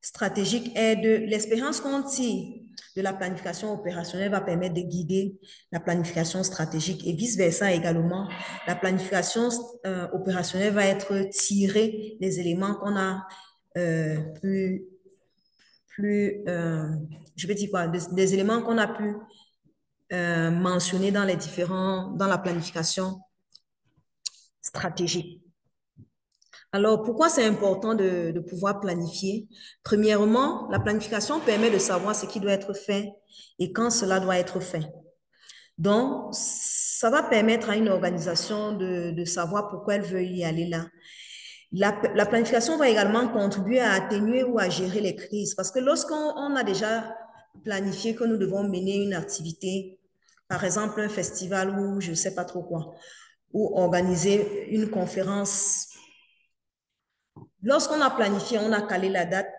stratégique est l'expérience qu'on tire de la planification opérationnelle va permettre de guider la planification stratégique et vice-versa également. La planification opérationnelle va être tirée des éléments qu'on a je vais dire quoi, des éléments qu'on a pu mentionner dans la planification stratégique. Alors, pourquoi c'est important de pouvoir planifier? Premièrement, la planification permet de savoir ce qui doit être fait et quand cela doit être fait. Donc, ça va permettre à une organisation de savoir pourquoi elle veut y aller là. La planification va également contribuer à atténuer ou à gérer les crises parce que lorsqu'on a déjà planifié que nous devons mener une activité, par exemple un festival ou je ne sais pas trop quoi, ou organiser une conférence. Lorsqu'on a planifié, on a calé la date.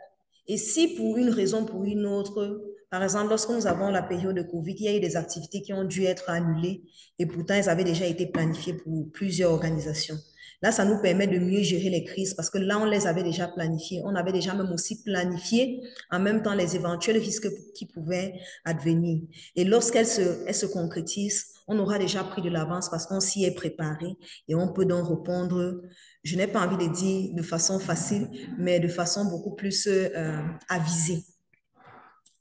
Et si pour une raison, pour une autre, par exemple, lorsque nous avons la période de Covid, il y a eu des activités qui ont dû être annulées et pourtant elles avaient déjà été planifiées pour plusieurs organisations. Là, ça nous permet de mieux gérer les crises parce que là, on les avait déjà planifiées. On avait déjà même aussi planifié en même temps les éventuels risques qui pouvaient advenir. Et lorsqu'elles se concrétisent, on aura déjà pris de l'avance parce qu'on s'y est préparé et on peut donc répondre, je n'ai pas envie de dire de façon facile, mais de façon beaucoup plus avisée.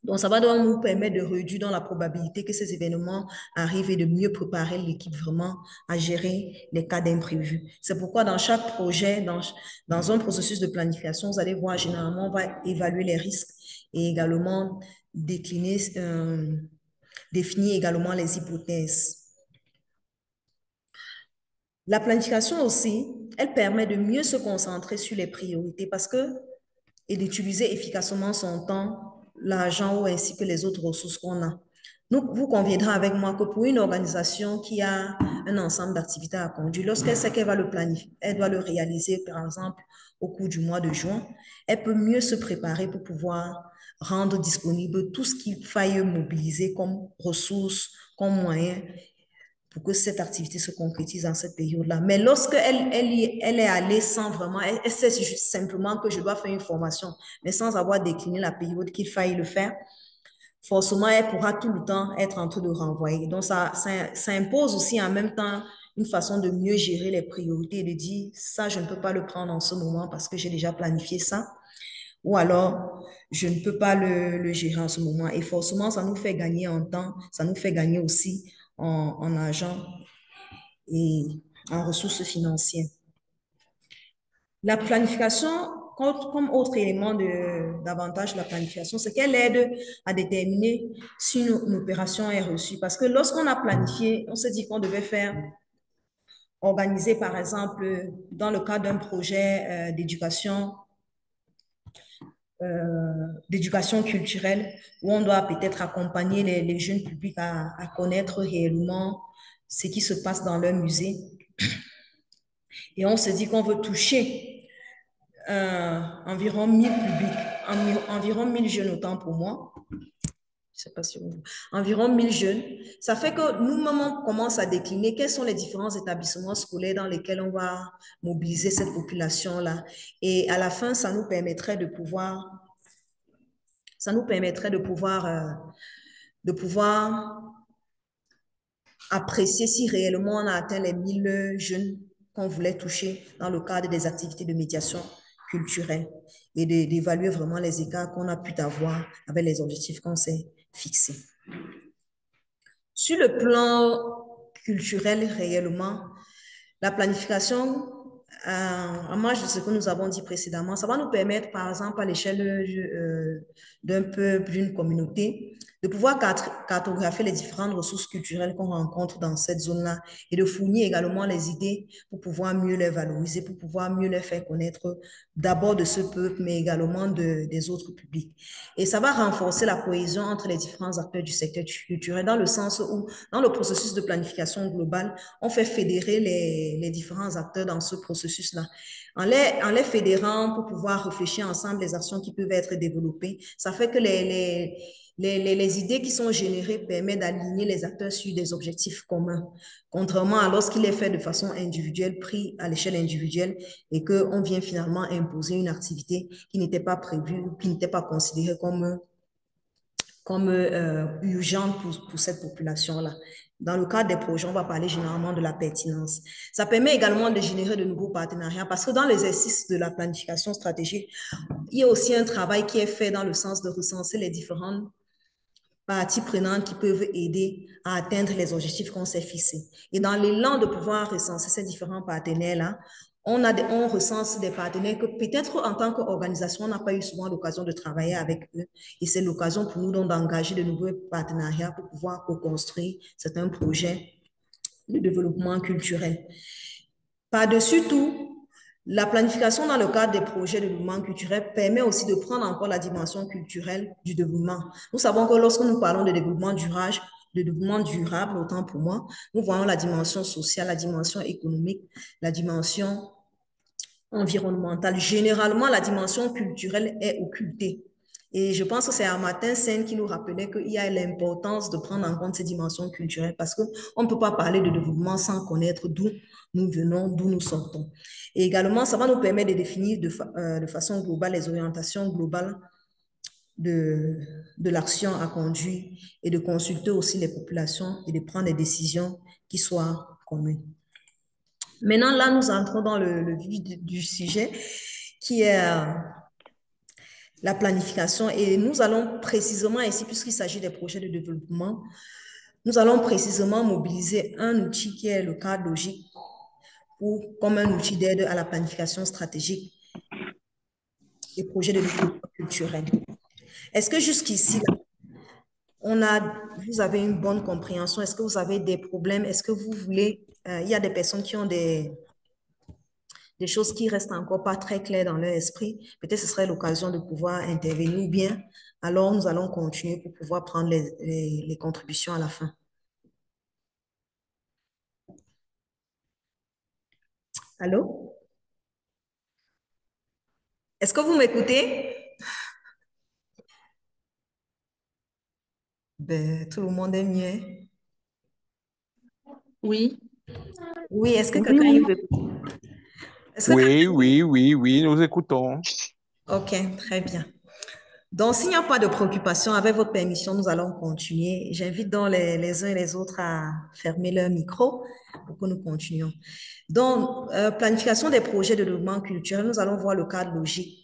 Donc, ça va donc nous permettre de réduire dans la probabilité que ces événements arrivent et de mieux préparer l'équipe vraiment à gérer les cas d'imprévus. C'est pourquoi dans chaque projet, dans un processus de planification, vous allez voir, généralement, on va évaluer les risques et également définir également les hypothèses. La planification aussi, elle permet de mieux se concentrer sur les priorités et d'utiliser efficacement son temps, l'argent ou ainsi que les autres ressources qu'on a. Vous conviendrez avec moi que pour une organisation qui a un ensemble d'activités à conduire, lorsqu'elle sait qu'elle va le planifier, elle doit le réaliser, par exemple, au cours du mois de juin, elle peut mieux se préparer pour pouvoir rendre disponible tout ce qu'il faille mobiliser comme ressources, comme moyens pour que cette activité se concrétise dans cette période-là. Mais lorsqu'elle elle est allée sans vraiment, elle sait juste simplement que je dois faire une formation, mais sans avoir décliné la période qu'il faille le faire, forcément, elle pourra tout le temps être en train de renvoyer. Donc, ça impose aussi en même temps une façon de mieux gérer les priorités et de dire, ça, je ne peux pas le prendre en ce moment parce que j'ai déjà planifié ça. Ou alors, je ne peux pas le gérer en ce moment. Et forcément, ça nous fait gagner en temps, ça nous fait gagner aussi en argent et en ressources financières. La planification, comme autre élément d'avantage de la planification, c'est qu'elle aide à déterminer si une opération est reçue. Parce que lorsqu'on a planifié, on se dit qu'on devait organiser, par exemple, dans le cadre d'un projet d'éducation culturelle, où on doit peut-être accompagner les jeunes publics à connaître réellement ce qui se passe dans leur musée. Et on se dit qu'on veut toucher environ 1000 publics, environ 1000 jeunes autant pour moi. Je sais pas si environ 1000 jeunes. Ça fait que nous-mêmes, on commence à décliner quels sont les différents établissements scolaires dans lesquels on va mobiliser cette population-là. Et à la fin, ça nous permettrait de pouvoir apprécier si réellement on a atteint les 1000 jeunes qu'on voulait toucher dans le cadre des activités de médiation culturelle et d'évaluer vraiment les écarts qu'on a pu avoir avec les objectifs qu'on s'est fixés. Sur le plan culturel réellement, la planification, en marge de ce que nous avons dit précédemment, ça va nous permettre, par exemple, à l'échelle d'un peuple, d'une communauté, de pouvoir cartographier les différentes ressources culturelles qu'on rencontre dans cette zone-là et de fournir également les idées pour pouvoir mieux les valoriser, pour pouvoir mieux les faire connaître d'abord de ce peuple, mais également des autres publics. Et ça va renforcer la cohésion entre les différents acteurs du secteur culturel dans le sens où, dans le processus de planification globale, on fait fédérer les différents acteurs dans ce processus-là. En les fédérant pour pouvoir réfléchir ensemble les actions qui peuvent être développées, ça fait que les idées qui sont générées permettent d'aligner les acteurs sur des objectifs communs, contrairement à lorsqu'il est fait de façon individuelle, pris à l'échelle individuelle, et qu'on vient finalement imposer une activité qui n'était pas prévue ou qui n'était pas considérée comme urgente pour cette population-là. Dans le cadre des projets, on va parler généralement de la pertinence. Ça permet également de générer de nouveaux partenariats parce que dans l'exercice de la planification stratégique, il y a aussi un travail qui est fait dans le sens de recenser les différentes parties prenantes qui peuvent aider à atteindre les objectifs qu'on s'est fixés. Et dans l'élan de pouvoir recenser ces différents partenaires-là, on recense des partenaires que peut-être en tant qu'organisation, on n'a pas eu souvent l'occasion de travailler avec eux. Et c'est l'occasion pour nous donc d'engager de nouveaux partenariats pour pouvoir co-construire certains projets de développement culturel. Par-dessus tout, la planification dans le cadre des projets de développement culturel permet aussi de prendre encore la dimension culturelle du développement. Nous savons que lorsque nous parlons de développement durable, autant pour moi, nous voyons la dimension sociale, la dimension économique, la dimension environnementale. Généralement, la dimension culturelle est occultée. Et je pense que c'est Amartya Sen qui nous rappelait qu'il y a l'importance de prendre en compte ces dimensions culturelles parce qu'on ne peut pas parler de développement sans connaître d'où nous venons, d'où nous sortons. Et également, ça va nous permettre de définir de façon globale les orientations globales de l'action à conduire et de consulter aussi les populations et de prendre des décisions qui soient communes. Maintenant, là, nous entrons dans le vif du sujet qui est la planification et nous allons précisément ici, puisqu'il s'agit des projets de développement, nous allons précisément mobiliser un outil qui est le cadre logique comme un outil d'aide à la planification stratégique des projets de développement culturel. Est-ce que jusqu'ici, vous avez une bonne compréhension? Est-ce que vous avez des problèmes? Est-ce que vous voulez... il y a des personnes qui ont des choses qui restent encore pas très claires dans leur esprit. Peut-être ce serait l'occasion de pouvoir intervenir ou bien alors nous allons continuer pour pouvoir prendre les contributions à la fin. Allô? Est-ce que vous m'écoutez? Ben, tout le monde est mieux. Oui. Oui, est-ce que Oui, quelqu'un... oui, nous écoutons. Ok, très bien. Donc, s'il n'y a pas de préoccupation, avec votre permission, nous allons continuer. J'invite donc les uns et les autres à fermer leur micro pour que nous continuions. Donc, planification des projets de développement culturel, nous allons voir le cadre logique.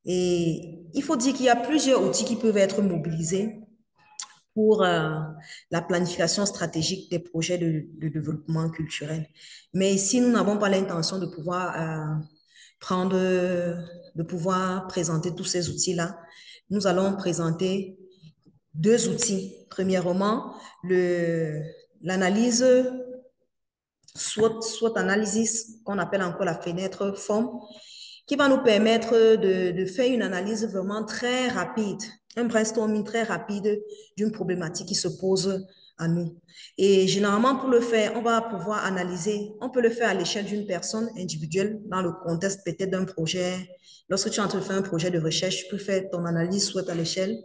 Et il faut dire qu'il y a plusieurs outils qui peuvent être mobilisés pour la planification stratégique des projets de développement culturel. Mais ici, nous n'avons pas l'intention de pouvoir présenter tous ces outils-là. Nous allons présenter deux outils. Premièrement, l'analyse SWOT analysis, qu'on appelle encore la fenêtre FORM, qui va nous permettre de faire une analyse vraiment très rapide, un brainstorming très rapide d'une problématique qui se pose à nous. Et généralement, pour le faire, on va pouvoir analyser, on peut le faire à l'échelle d'une personne individuelle dans le contexte peut-être d'un projet. Lorsque tu es en train de faire un projet de recherche, tu peux faire ton analyse soit à l'échelle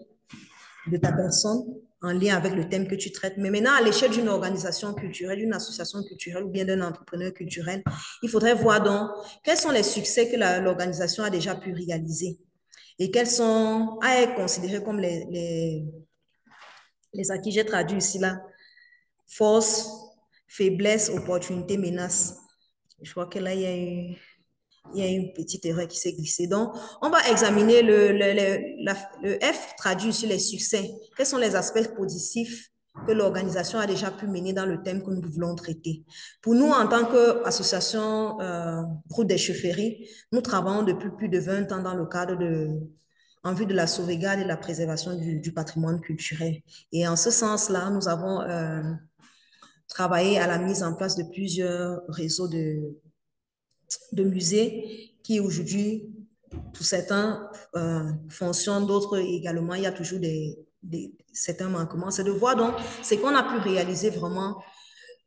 de ta personne en lien avec le thème que tu traites. Mais maintenant, à l'échelle d'une organisation culturelle, d'une association culturelle ou bien d'un entrepreneur culturel, il faudrait voir donc quels sont les succès que l'organisation a déjà pu réaliser et quels sont à être considérés comme les acquis. J'ai traduit ici là, force, faiblesse, opportunité, menace. Je crois que là, il y a une petite erreur qui s'est glissée. Donc, on va examiner le F traduit sur les succès. Quels sont les aspects positifs que l'organisation a déjà pu mener dans le thème que nous voulons traiter. Pour nous, en tant qu'association groupe des chefferies, nous travaillons depuis plus de 20 ans dans le cadre en vue de la sauvegarde et de la préservation du patrimoine culturel. Et en ce sens-là, nous avons travaillé à la mise en place de plusieurs réseaux de musées qui aujourd'hui, pour certains, fonctionnent, d'autres également. Il y a toujours certains manquements. C'est de voir donc ce qu'on a pu réaliser vraiment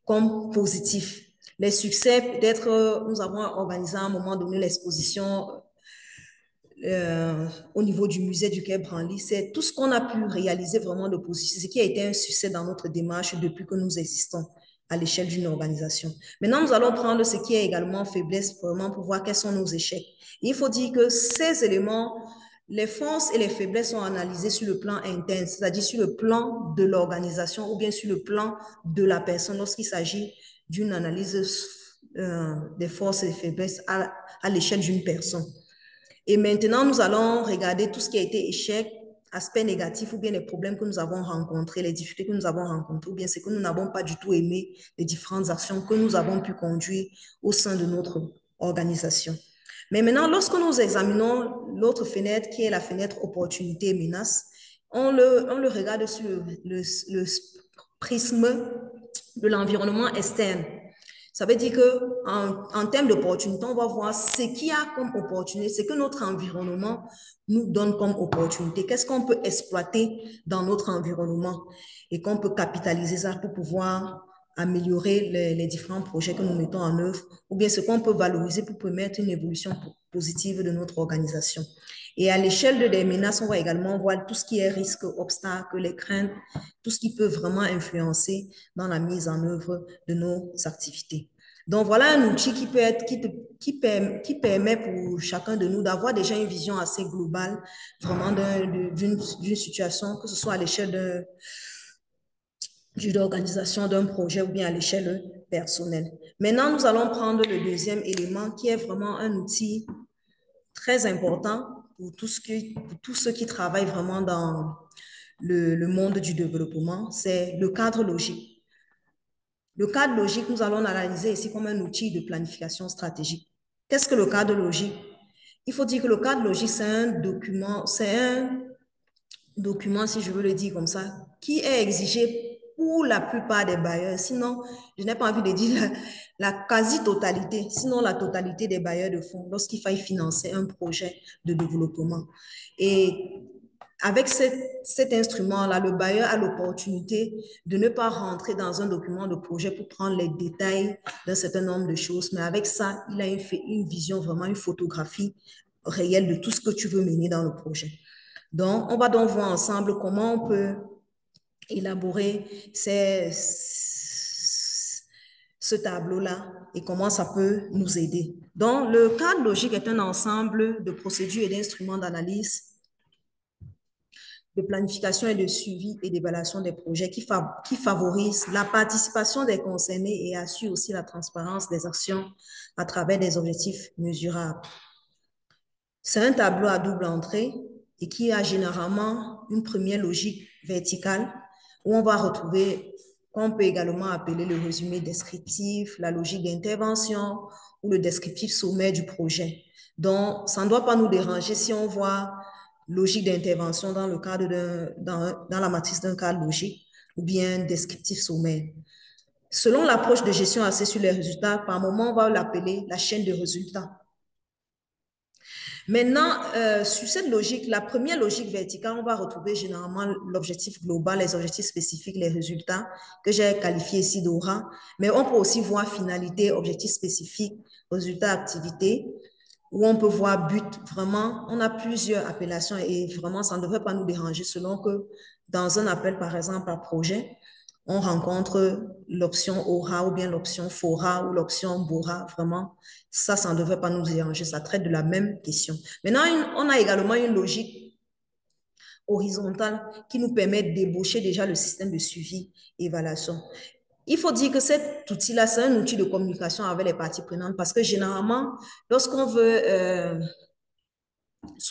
comme positif. Les succès, peut-être, nous avons organisé à un moment donné l'exposition au niveau du musée du Quai Branly. C'est tout ce qu'on a pu réaliser vraiment de positif, ce qui a été un succès dans notre démarche depuis que nous existons à l'échelle d'une organisation. Maintenant, nous allons prendre ce qui est également faiblesse vraiment pour voir quels sont nos échecs. Et il faut dire que ces éléments, les forces et les faiblesses sont analysées sur le plan interne, c'est-à-dire sur le plan de l'organisation ou bien sur le plan de la personne lorsqu'il s'agit d'une analyse des forces et des faiblesses à l'échelle d'une personne. Et maintenant, nous allons regarder tout ce qui a été échec, aspect négatif ou bien les problèmes que nous avons rencontrés, les difficultés que nous avons rencontrées ou bien ce que nous n'avons pas du tout aimé, les différentes actions que nous avons pu conduire au sein de notre organisation. Mais maintenant, lorsque nous examinons l'autre fenêtre qui est la fenêtre opportunité et menace, on le regarde sur le prisme de l'environnement externe. Ça veut dire qu'en termes d'opportunité, on va voir ce qu'il y a comme opportunité, ce que notre environnement nous donne comme opportunité. Qu'est-ce qu'on peut exploiter dans notre environnement et qu'on peut capitaliser ça pour pouvoir améliorer les différents projets que nous mettons en œuvre ou bien ce qu'on peut valoriser pour permettre une évolution positive de notre organisation. Et à l'échelle des menaces, on va également voir tout ce qui est risque, obstacles, les craintes, tout ce qui peut vraiment influencer dans la mise en œuvre de nos activités. Donc, voilà un outil qui permet pour chacun de nous d'avoir déjà une vision assez globale vraiment d'une situation, que ce soit à l'échelle d'une organisation, d'un projet ou bien à l'échelle personnelle. Maintenant, nous allons prendre le deuxième élément qui est vraiment un outil très important pour tous ceux qui travaillent vraiment dans le monde du développement, c'est le cadre logique. Le cadre logique, nous allons l'analyser ici comme un outil de planification stratégique. Qu'est-ce que le cadre logique? Il faut dire que le cadre logique, c'est un document, si je veux le dire comme ça, qui est exigé pour la plupart des bailleurs. Sinon, je n'ai pas envie de dire la quasi-totalité, sinon la totalité des bailleurs de fonds lorsqu'il faille financer un projet de développement. Et avec cet instrument-là, le bailleur a l'opportunité de ne pas rentrer dans un document de projet pour prendre les détails d'un certain nombre de choses, mais avec ça, il a une vision, vraiment une photographie réelle de tout ce que tu veux mener dans le projet. Donc, on va donc voir ensemble comment on peut élaborer ce tableau-là et comment ça peut nous aider. Donc, le cadre logique est un ensemble de procédures et d'instruments d'analyse, de planification et de suivi et d'évaluation des projets qui favorisent la participation des concernés et assure aussi la transparence des actions à travers des objectifs mesurables. C'est un tableau à double entrée et qui a généralement une première logique verticale où on va retrouver, qu'on peut également appeler le résumé descriptif, la logique d'intervention ou le descriptif sommaire du projet. Donc, ça ne doit pas nous déranger si on voit logique d'intervention dans le cadre dans la matrice d'un cadre logique ou bien descriptif sommaire. Selon l'approche de gestion axée sur les résultats, par moment, on va l'appeler la chaîne de résultats. Maintenant, sur cette logique, la première logique verticale, on va retrouver généralement l'objectif global, les objectifs spécifiques, les résultats que j'ai qualifiés ici d'aura, mais on peut aussi voir finalité, objectifs spécifiques, résultats, activités, où on peut voir but. Vraiment, on a plusieurs appellations et vraiment, ça ne devrait pas nous déranger selon que dans un appel, par exemple, à projet, on rencontre l'option aura ou bien l'option fora ou l'option bora. Vraiment, ça ne devrait pas nous déranger. Ça traite de la même question. Maintenant, on a également une logique horizontale qui nous permet d'ébaucher déjà le système de suivi et évaluation. Il faut dire que cet outil-là, c'est un outil de communication avec les parties prenantes parce que généralement, lorsqu'on veut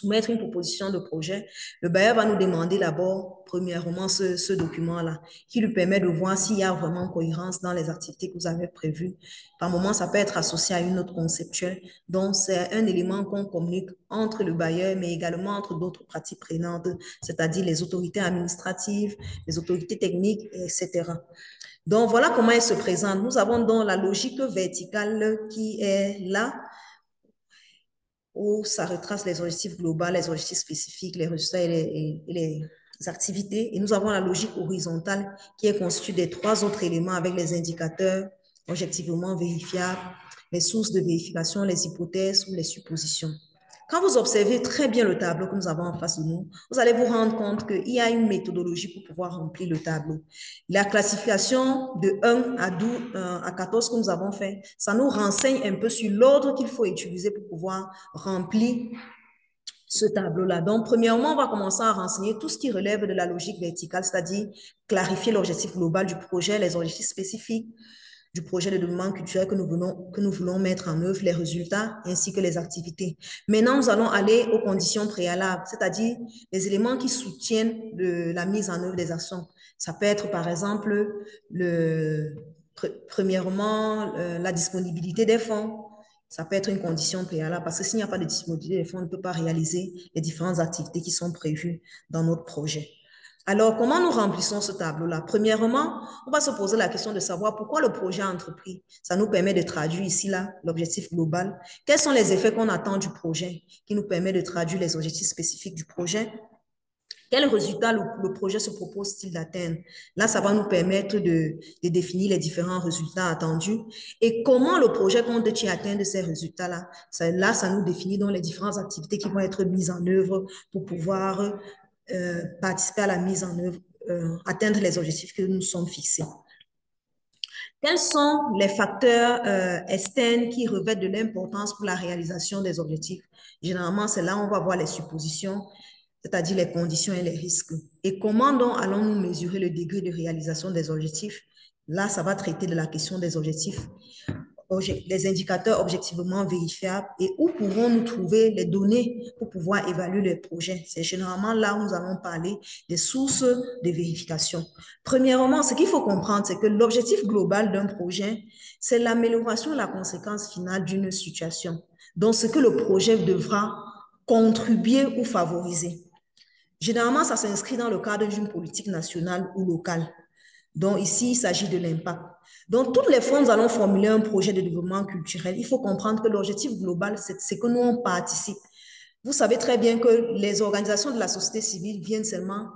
soumettre une proposition de projet, le bailleur va nous demander d'abord, premièrement, ce document-là, qui lui permet de voir s'il y a vraiment cohérence dans les activités que vous avez prévues. Par moment, ça peut être associé à une note conceptuelle. Donc, c'est un élément qu'on communique entre le bailleur, mais également entre d'autres parties prenantes, c'est-à-dire les autorités administratives, les autorités techniques, etc. Donc, voilà comment elle se présente. Nous avons donc la logique verticale qui est là, où ça retrace les objectifs globaux, les objectifs spécifiques, les résultats et les activités. Et nous avons la logique horizontale qui est constituée des 3 autres éléments avec les indicateurs objectivement vérifiables, les sources de vérification, les hypothèses ou les suppositions. Quand vous observez très bien le tableau que nous avons en face de nous, vous allez vous rendre compte qu'il y a une méthodologie pour pouvoir remplir le tableau. La classification de 1 à 12, à 14 que nous avons fait, ça nous renseigne un peu sur l'ordre qu'il faut utiliser pour pouvoir remplir ce tableau-là. Donc, premièrement, on va commencer à renseigner tout ce qui relève de la logique verticale, c'est-à-dire clarifier l'objectif global du projet, les objectifs spécifiques du projet de développement culturel que nous voulons mettre en œuvre, les résultats ainsi que les activités. Maintenant, nous allons aller aux conditions préalables, c'est-à-dire les éléments qui soutiennent la mise en œuvre des actions. Ça peut être, par exemple, premièrement, la disponibilité des fonds. Ça peut être une condition préalable parce que s'il n'y a pas de disponibilité des fonds, on ne peut pas réaliser les différentes activités qui sont prévues dans notre projet. Alors, comment nous remplissons ce tableau-là? Premièrement, on va se poser la question de savoir pourquoi le projet a entrepris. Ça nous permet de traduire ici, là, l'objectif global. Quels sont les effets qu'on attend du projet qui nous permet de traduire les objectifs spécifiques du projet? Quels résultats le projet se propose-t-il d'atteindre? Là, ça va nous permettre de définir les différents résultats attendus et comment le projet compte-t-il atteindre ces résultats-là. Là, ça nous définit donc les différentes activités qui vont être mises en œuvre pour pouvoir participer à la mise en œuvre, atteindre les objectifs que nous sommes fixés. Quels sont les facteurs externes qui revêtent de l'importance pour la réalisation des objectifs? Généralement, c'est là où on va voir les suppositions, c'est-à-dire les conditions et les risques. Et comment donc allons-nous mesurer le degré de réalisation des objectifs? Là, ça va traiter de la question des objectifs, les indicateurs objectivement vérifiables et où pouvons-nous trouver les données pour pouvoir évaluer les projets. C'est généralement là où nous allons parler des sources de vérification. Premièrement, ce qu'il faut comprendre, c'est que l'objectif global d'un projet, c'est l'amélioration de la conséquence finale d'une situation. Donc, ce que le projet devra contribuer ou favoriser. Généralement, ça s'inscrit dans le cadre d'une politique nationale ou locale. Donc, ici, il s'agit de l'impact. Donc, toutes les fois, nous allons formuler un projet de développement culturel. Il faut comprendre que l'objectif global, c'est que nous, on participe. Vous savez très bien que les organisations de la société civile viennent seulement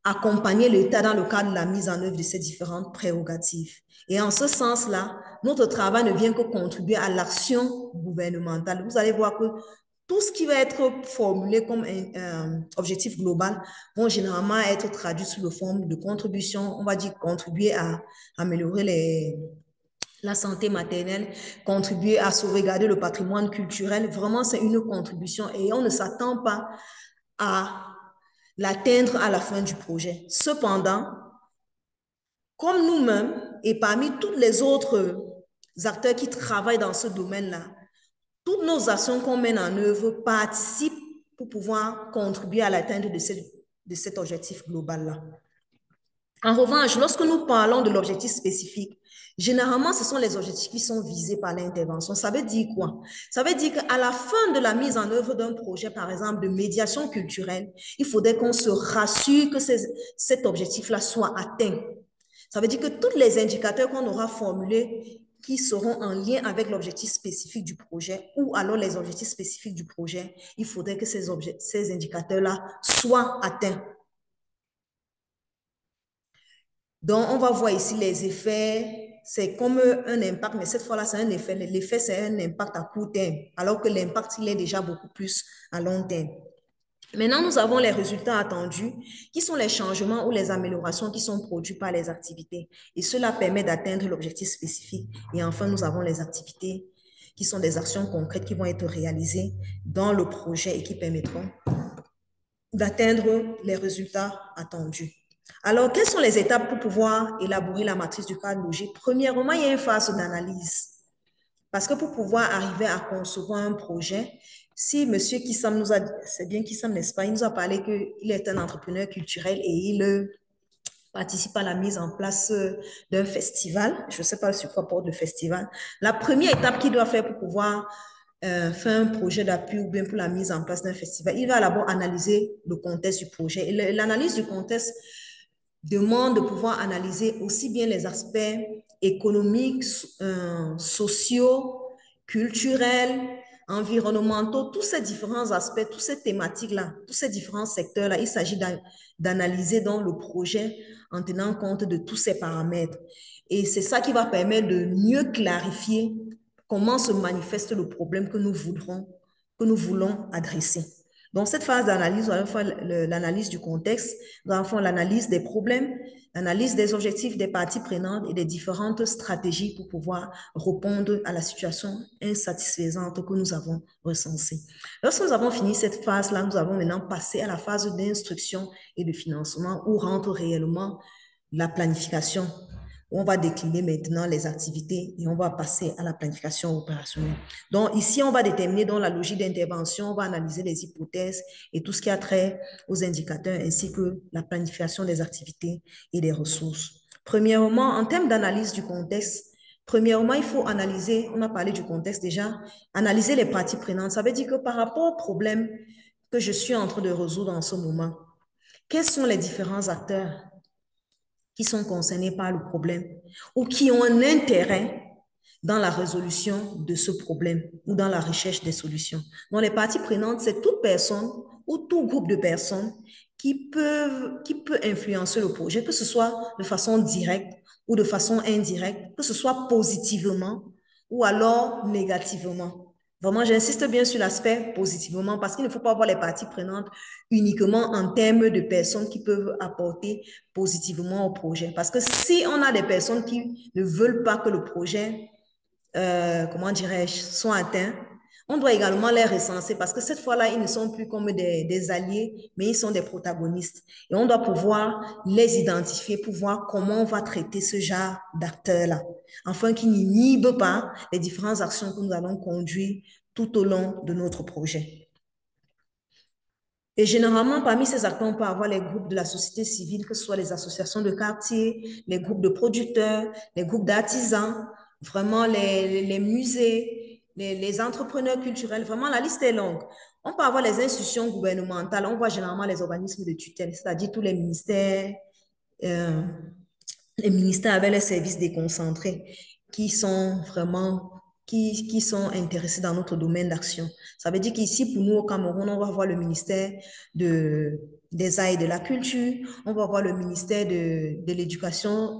accompagner l'État dans le cadre de la mise en œuvre de ces différentes prérogatives. Et en ce sens-là, notre travail ne vient que contribuer à l'action gouvernementale. Vous allez voir que tout ce qui va être formulé comme un objectif global vont généralement être traduits sous la forme de contribution. On va dire contribuer à améliorer la santé maternelle, contribuer à sauvegarder le patrimoine culturel. Vraiment, c'est une contribution et on ne s'attend pas à l'atteindre à la fin du projet. Cependant, comme nous-mêmes et parmi tous les autres acteurs qui travaillent dans ce domaine-là, toutes nos actions qu'on mène en œuvre participent pour pouvoir contribuer à l'atteinte de cet objectif global-là. En revanche, lorsque nous parlons de l'objectif spécifique, généralement, ce sont les objectifs qui sont visés par l'intervention. Ça veut dire quoi? Ça veut dire qu'à la fin de la mise en œuvre d'un projet, par exemple, de médiation culturelle, il faudrait qu'on se rassure que cet objectif-là soit atteint. Ça veut dire que tous les indicateurs qu'on aura formulés qui seront en lien avec l'objectif spécifique du projet ou alors les objectifs spécifiques du projet, il faudrait que ces indicateurs-là soient atteints. Donc, on va voir ici les effets. C'est comme un impact, mais cette fois-là, c'est un effet. L'effet, c'est un impact à court terme, alors que l'impact, il est déjà beaucoup plus à long terme. Maintenant, nous avons les résultats attendus, qui sont les changements ou les améliorations qui sont produits par les activités. Et cela permet d'atteindre l'objectif spécifique. Et enfin, nous avons les activités qui sont des actions concrètes qui vont être réalisées dans le projet et qui permettront d'atteindre les résultats attendus. Alors, quelles sont les étapes pour pouvoir élaborer la matrice du cadre logique? Premièrement, il y a une phase d'analyse. Parce que pour pouvoir arriver à concevoir un projet, si M. Kissam nous a, c'est bien Kissam, n'est-ce pas, il nous a parlé qu'il est un entrepreneur culturel et il participe à la mise en place d'un festival. Je ne sais pas sur quoi porte le festival. La première étape qu'il doit faire pour pouvoir faire un projet d'appui ou bien pour la mise en place d'un festival, il va d'abord analyser le contexte du projet. Et l'analyse du contexte demande de pouvoir analyser aussi bien les aspects économiques, sociaux, culturels, environnementaux, tous ces différents aspects, toutes ces thématiques-là, tous ces différents secteurs-là, il s'agit d'analyser dans le projet en tenant compte de tous ces paramètres. Et c'est ça qui va permettre de mieux clarifier comment se manifeste le problème que nous voulons adresser. Donc, cette phase d'analyse, nous allons faire l'analyse du contexte, nous allons faire l'analyse des problèmes, l'analyse des objectifs des parties prenantes et des différentes stratégies pour pouvoir répondre à la situation insatisfaisante que nous avons recensée. Lorsque nous avons fini cette phase-là, nous allons maintenant passer à la phase d'instruction et de financement où rentre réellement la planification. On va décliner maintenant les activités et on va passer à la planification opérationnelle. Donc, ici, on va déterminer dans la logique d'intervention, on va analyser les hypothèses et tout ce qui a trait aux indicateurs ainsi que la planification des activités et des ressources. Premièrement, en termes d'analyse du contexte, premièrement, il faut analyser, on a parlé du contexte déjà, analyser les parties prenantes. Ça veut dire que par rapport au problème que je suis en train de résoudre en ce moment, quels sont les différents acteurs qui sont concernés par le problème ou qui ont un intérêt dans la résolution de ce problème ou dans la recherche des solutions. Donc, les parties prenantes, c'est toute personne ou tout groupe de personnes qui peut influencer le projet, que ce soit de façon directe ou de façon indirecte, que ce soit positivement ou alors négativement. Vraiment, j'insiste bien sur l'aspect positivement parce qu'il ne faut pas voir les parties prenantes uniquement en termes de personnes qui peuvent apporter positivement au projet. Parce que si on a des personnes qui ne veulent pas que le projet, comment dirais-je, soit atteints, on doit également les recenser parce que cette fois-là, ils ne sont plus comme des alliés, mais ils sont des protagonistes. Et on doit pouvoir les identifier pour voir comment on va traiter ce genre d'acteurs-là, afin qu'ils n'inhibent pas les différentes actions que nous allons conduire tout au long de notre projet. Et généralement, parmi ces acteurs, on peut avoir les groupes de la société civile, que ce soit les associations de quartier, les groupes de producteurs, les groupes d'artisans, vraiment les musées, les entrepreneurs culturels, vraiment la liste est longue. On peut avoir les institutions gouvernementales, on voit généralement les organismes de tutelle, c'est-à-dire tous les ministères avec les services déconcentrés qui sont vraiment qui sont intéressés dans notre domaine d'action. Ça veut dire qu'ici, pour nous, au Cameroun, on va voir le ministère des Arts et de la Culture, on va voir le ministère de l'Éducation,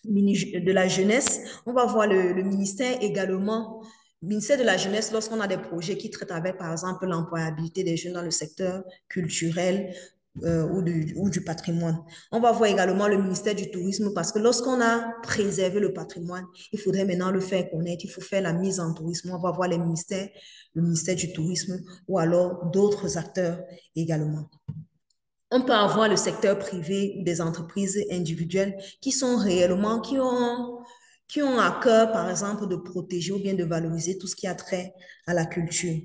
de la Jeunesse, on va voir le ministère également, le ministère de la Jeunesse, lorsqu'on a des projets qui traitent avec, par exemple, l'employabilité des jeunes dans le secteur culturel, ou du patrimoine. On va voir également le ministère du Tourisme parce que lorsqu'on a préservé le patrimoine, il faudrait maintenant le faire connaître, il faut faire la mise en tourisme. On va voir le ministère du Tourisme ou alors d'autres acteurs également. On peut avoir le secteur privé ou des entreprises individuelles qui sont réellement, qui ont à cœur, par exemple, de protéger ou bien de valoriser tout ce qui a trait à la culture.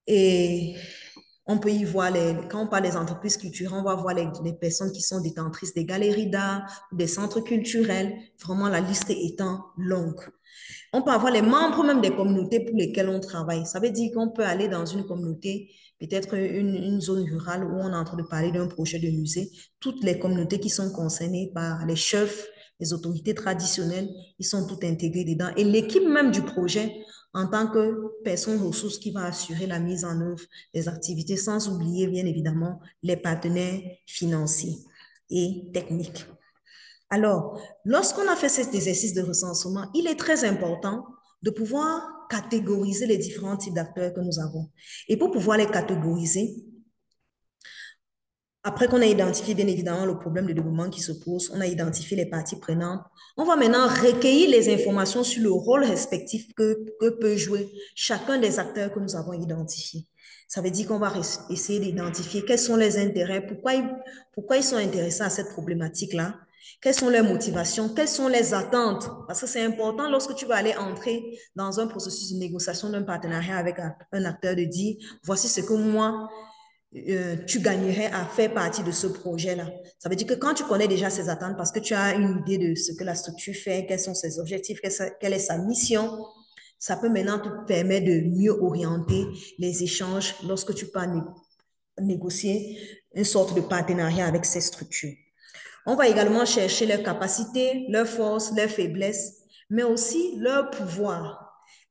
Et on peut y voir, quand on parle des entreprises culturelles, on va voir les personnes qui sont détentrices des galeries d'art, des centres culturels, vraiment la liste étant longue. On peut avoir les membres même des communautés pour lesquelles on travaille. Ça veut dire qu'on peut aller dans une communauté, peut-être une zone rurale où on est en train de parler d'un projet de musée. Toutes les communautés qui sont concernées par les chefs, les autorités traditionnelles, ils sont toutes intégrés dedans. Et l'équipe même du projet, en tant que personne ressource qui va assurer la mise en œuvre des activités, sans oublier bien évidemment les partenaires financiers et techniques. Alors, lorsqu'on a fait cet exercice de recensement, il est très important de pouvoir catégoriser les différents types d'acteurs que nous avons. Et pour pouvoir les catégoriser, après qu'on a identifié bien évidemment le problème de développement qui se pose, on a identifié les parties prenantes, on va maintenant recueillir les informations sur le rôle respectif que peut jouer chacun des acteurs que nous avons identifiés. Ça veut dire qu'on va essayer d'identifier quels sont les intérêts, pourquoi ils sont intéressés à cette problématique-là, Quelles sont leurs motivations? Quelles sont les attentes? Parce que c'est important lorsque tu vas aller entrer dans un processus de négociation d'un partenariat avec un acteur de dire, voici ce que moi, tu gagnerais à faire partie de ce projet-là. Ça veut dire que quand tu connais déjà ses attentes, parce que tu as une idée de ce que la structure fait, quels sont ses objectifs, quelle est sa mission, ça peut maintenant te permettre de mieux orienter les échanges lorsque tu pars négocier une sorte de partenariat avec ces structures. On va également chercher leurs capacités, leurs forces, leurs faiblesses, mais aussi leur pouvoir.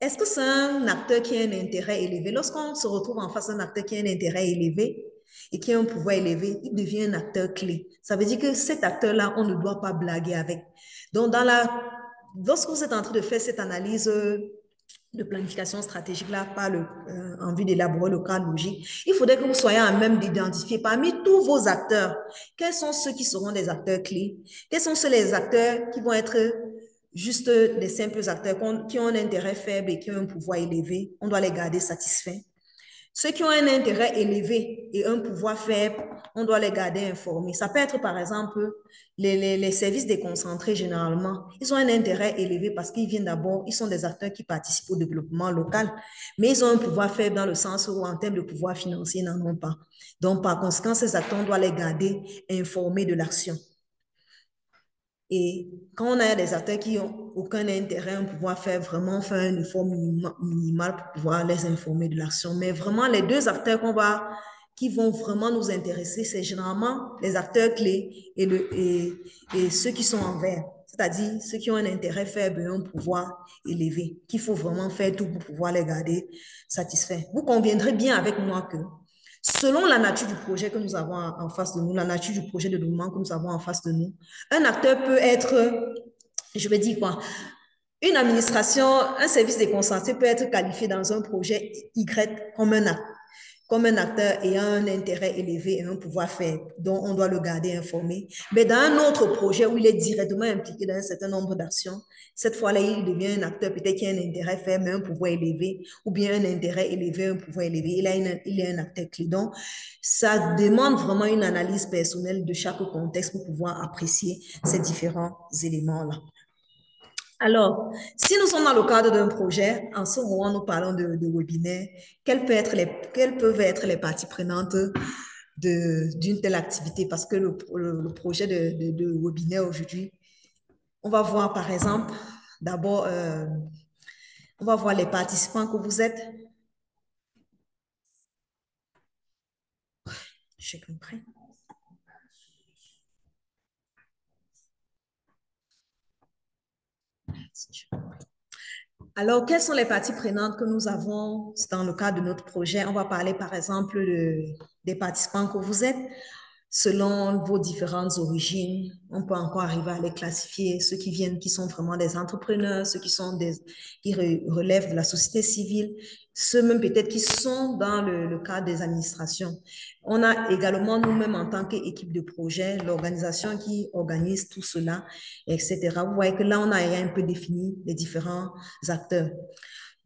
Est-ce que c'est un acteur qui a un intérêt élevé? Lorsqu'on se retrouve en face d'un acteur qui a un intérêt élevé et qui a un pouvoir élevé, il devient un acteur clé. Ça veut dire que cet acteur-là, on ne doit pas blaguer avec. Donc, lorsque vous êtes en train de faire cette analyse de planification stratégique là, en vue d'élaborer le cadre logique, il faudrait que vous soyez à même d'identifier parmi tous vos acteurs, quels sont ceux qui seront des acteurs clés, quels sont ceux les acteurs qui vont être juste des simples acteurs qui ont un intérêt faible et qui ont un pouvoir élevé, on doit les garder satisfaits. Ceux qui ont un intérêt élevé et un pouvoir faible, on doit les garder informés. Ça peut être, par exemple, les services déconcentrés, généralement. Ils ont un intérêt élevé parce qu'ils viennent d'abord, ils sont des acteurs qui participent au développement local, mais ils ont un pouvoir faible dans le sens où, en termes de pouvoir financier, ils n'en ont pas. Donc, par conséquent, ces acteurs, on doit les garder informés de l'action. Et quand on a des acteurs qui n'ont aucun intérêt, on pouvoir faire vraiment faire un effort minimal pour pouvoir les informer de l'action. Mais vraiment, les deux acteurs qui vont vraiment nous intéresser, c'est généralement les acteurs clés et ceux qui sont en vert, c'est-à-dire ceux qui ont un intérêt faible et un pouvoir élevé, qu'il faut vraiment faire tout pour pouvoir les garder satisfaits. Vous conviendrez bien avec moi que selon la nature du projet que nous avons en face de nous, la nature du projet de développement que nous avons en face de nous, un acteur peut être, je vais dire quoi, une administration, un service déconcentré peut être qualifié dans un projet Y comme un acteur ayant un intérêt élevé et un pouvoir faible, dont on doit le garder informé. Mais dans un autre projet où il est directement impliqué dans un certain nombre d'actions, cette fois-là, il devient un acteur peut-être qui a un intérêt faible, mais un pouvoir élevé, ou bien un intérêt élevé, un pouvoir élevé. Il est un acteur clé. Donc, ça demande vraiment une analyse personnelle de chaque contexte pour pouvoir apprécier ces différents éléments-là. Alors, si nous sommes dans le cadre d'un projet, en ce moment, nous parlons de webinaire, quelles peuvent être les parties prenantes d'une telle activité? Parce que le projet de webinaire aujourd'hui, on va voir par exemple, d'abord, on va voir les participants que vous êtes. J'ai compris. Alors, quelles sont les parties prenantes que nous avons dans le cadre de notre projet? On va parler, par exemple, des participants que vous êtes. Selon vos différentes origines, on peut encore arriver à les classifier, ceux qui viennent, qui sont vraiment des entrepreneurs, ceux qui relèvent de la société civile, ceux même peut-être qui sont dans le cadre des administrations. On a également nous-mêmes en tant qu'équipe de projet, l'organisation qui organise tout cela, etc. Vous voyez que là, on a un peu défini les différents acteurs.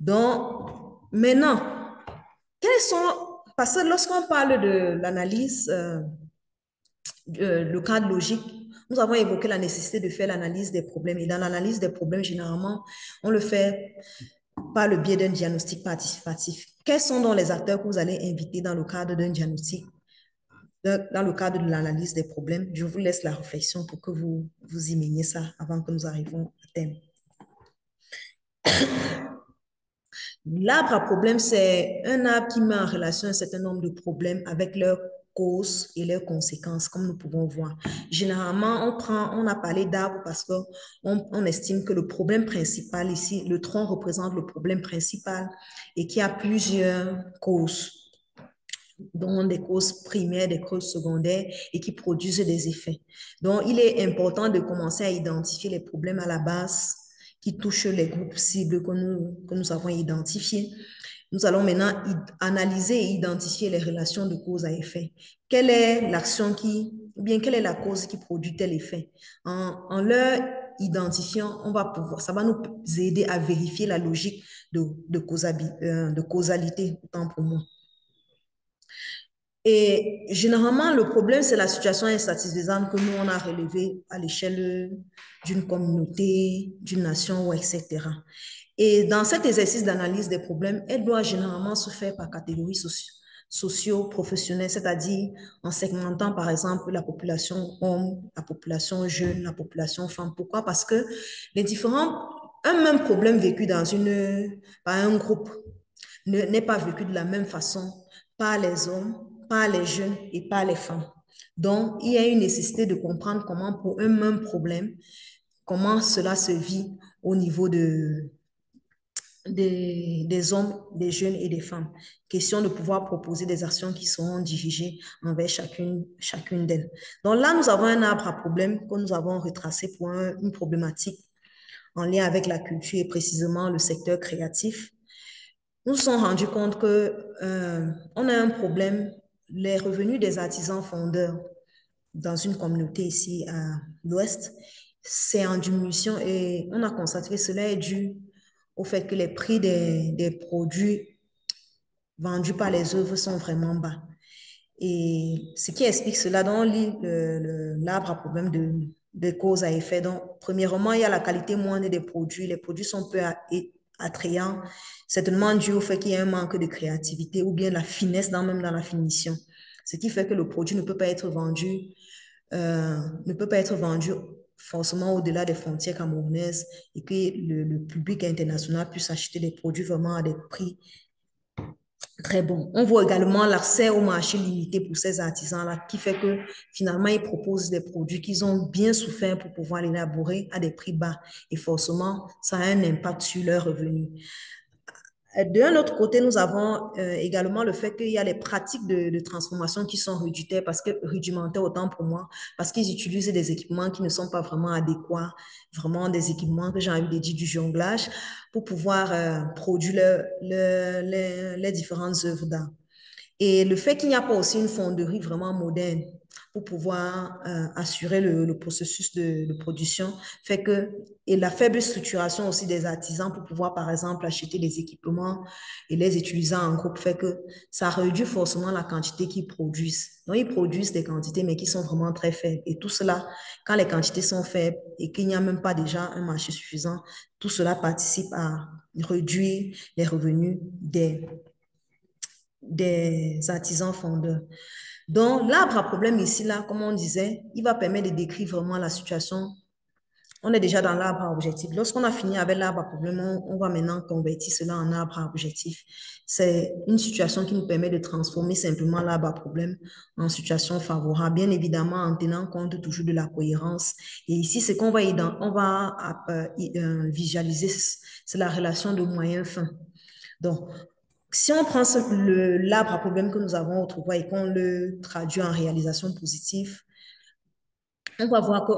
Donc, maintenant, parce que lorsqu'on parle de l'analyse, le cadre logique, nous avons évoqué la nécessité de faire l'analyse des problèmes. Et dans l'analyse des problèmes, généralement, on le fait par le biais d'un diagnostic participatif. Quels sont donc les acteurs que vous allez inviter dans le cadre d'un diagnostic, dans le cadre de l'analyse des problèmes? Je vous laisse la réflexion pour que vous y meniez ça avant que nous arrivions à thème. L'arbre à problème, c'est un arbre qui met en relation un certain nombre de problèmes avec leurs causes et leurs conséquences, comme nous pouvons voir. Généralement, on a parlé d'arbre parce qu'on estime que le problème principal ici, le tronc représente le problème principal et qu'il y a plusieurs causes, dont des causes primaires, des causes secondaires et qui produisent des effets. Donc, il est important de commencer à identifier les problèmes à la base qui touchent les groupes cibles que nous avons identifiés. Nous allons maintenant analyser et identifier les relations de cause à effet. Quelle est l'action quelle est la cause qui produit tel effet? En leur identifiant, ça va nous aider à vérifier la logique de causalité, autant pour moi. Et généralement, le problème, c'est la situation insatisfaisante que nous, on a relevée à l'échelle d'une communauté, d'une nation, etc. Et dans cet exercice d'analyse des problèmes, elle doit généralement se faire par catégories socio-professionnelles, c'est-à-dire en segmentant, par exemple, la population homme, la population jeune, la population femme. Pourquoi? Parce que un même problème vécu par un groupe n'est pas vécu de la même façon par les hommes, par les jeunes et par les femmes. Donc, il y a une nécessité de comprendre comment pour un même problème, comment cela se vit au niveau des hommes, des jeunes et des femmes. Question de pouvoir proposer des actions qui seront dirigées envers chacune d'elles. Donc là, nous avons un arbre à problème que nous avons retracé pour une problématique en lien avec la culture et précisément le secteur créatif. Nous nous sommes rendus compte on a un problème. Les revenus des artisans fondeurs dans une communauté ici à l'Ouest, c'est en diminution et on a constaté que cela est dû au fait que les prix des produits vendus par les œuvres sont vraiment bas. Et ce qui explique cela, dans l'arbre à problème de cause à effet. Donc, premièrement, il y a la qualité moindre des produits. Les produits sont peu attrayants, certainement dû au fait qu'il y a un manque de créativité ou bien la finesse même dans la finition. Ce qui fait que le produit ne peut pas être vendu forcément au-delà des frontières camerounaises et que le public international puisse acheter des produits vraiment à des prix très bons. On voit également l'accès au marché limité pour ces artisans-là qui fait que finalement, ils proposent des produits qu'ils ont bien souffert pour pouvoir l'élaborer à des prix bas et forcément, ça a un impact sur leurs revenus. D'un autre côté, nous avons également le fait qu'il y a les pratiques de transformation qui sont rudimentaires autant pour moi, parce qu'ils utilisent des équipements qui ne sont pas vraiment adéquats, vraiment des équipements que j'ai envie de dire du jonglage, pour pouvoir produire les différentes œuvres d'art. Et le fait qu'il n'y a pas aussi une fonderie vraiment moderne pour pouvoir assurer le processus de production fait que, et la faible structuration aussi des artisans pour pouvoir, par exemple, acheter des équipements et les utiliser en groupe fait que ça réduit forcément la quantité qu'ils produisent. Donc, ils produisent des quantités, mais qui sont vraiment très faibles. Et tout cela, quand les quantités sont faibles et qu'il n'y a même pas déjà un marché suffisant, tout cela participe à réduire les revenus des artisans fondeurs. Donc, l'arbre à problème ici, là, comme on disait, il va permettre de décrire vraiment la situation. On est déjà dans l'arbre à objectif. Lorsqu'on a fini avec l'arbre à problème, on va maintenant convertir cela en arbre à objectif. C'est une situation qui nous permet de transformer simplement l'arbre à problème en situation favorable, bien évidemment en tenant compte toujours de la cohérence. Et ici, ce qu'on va visualiser, c'est la relation de moyens-fins. Donc, si on prend l'arbre à problème que nous avons autrefois et qu'on le traduit en réalisation positive, on va voir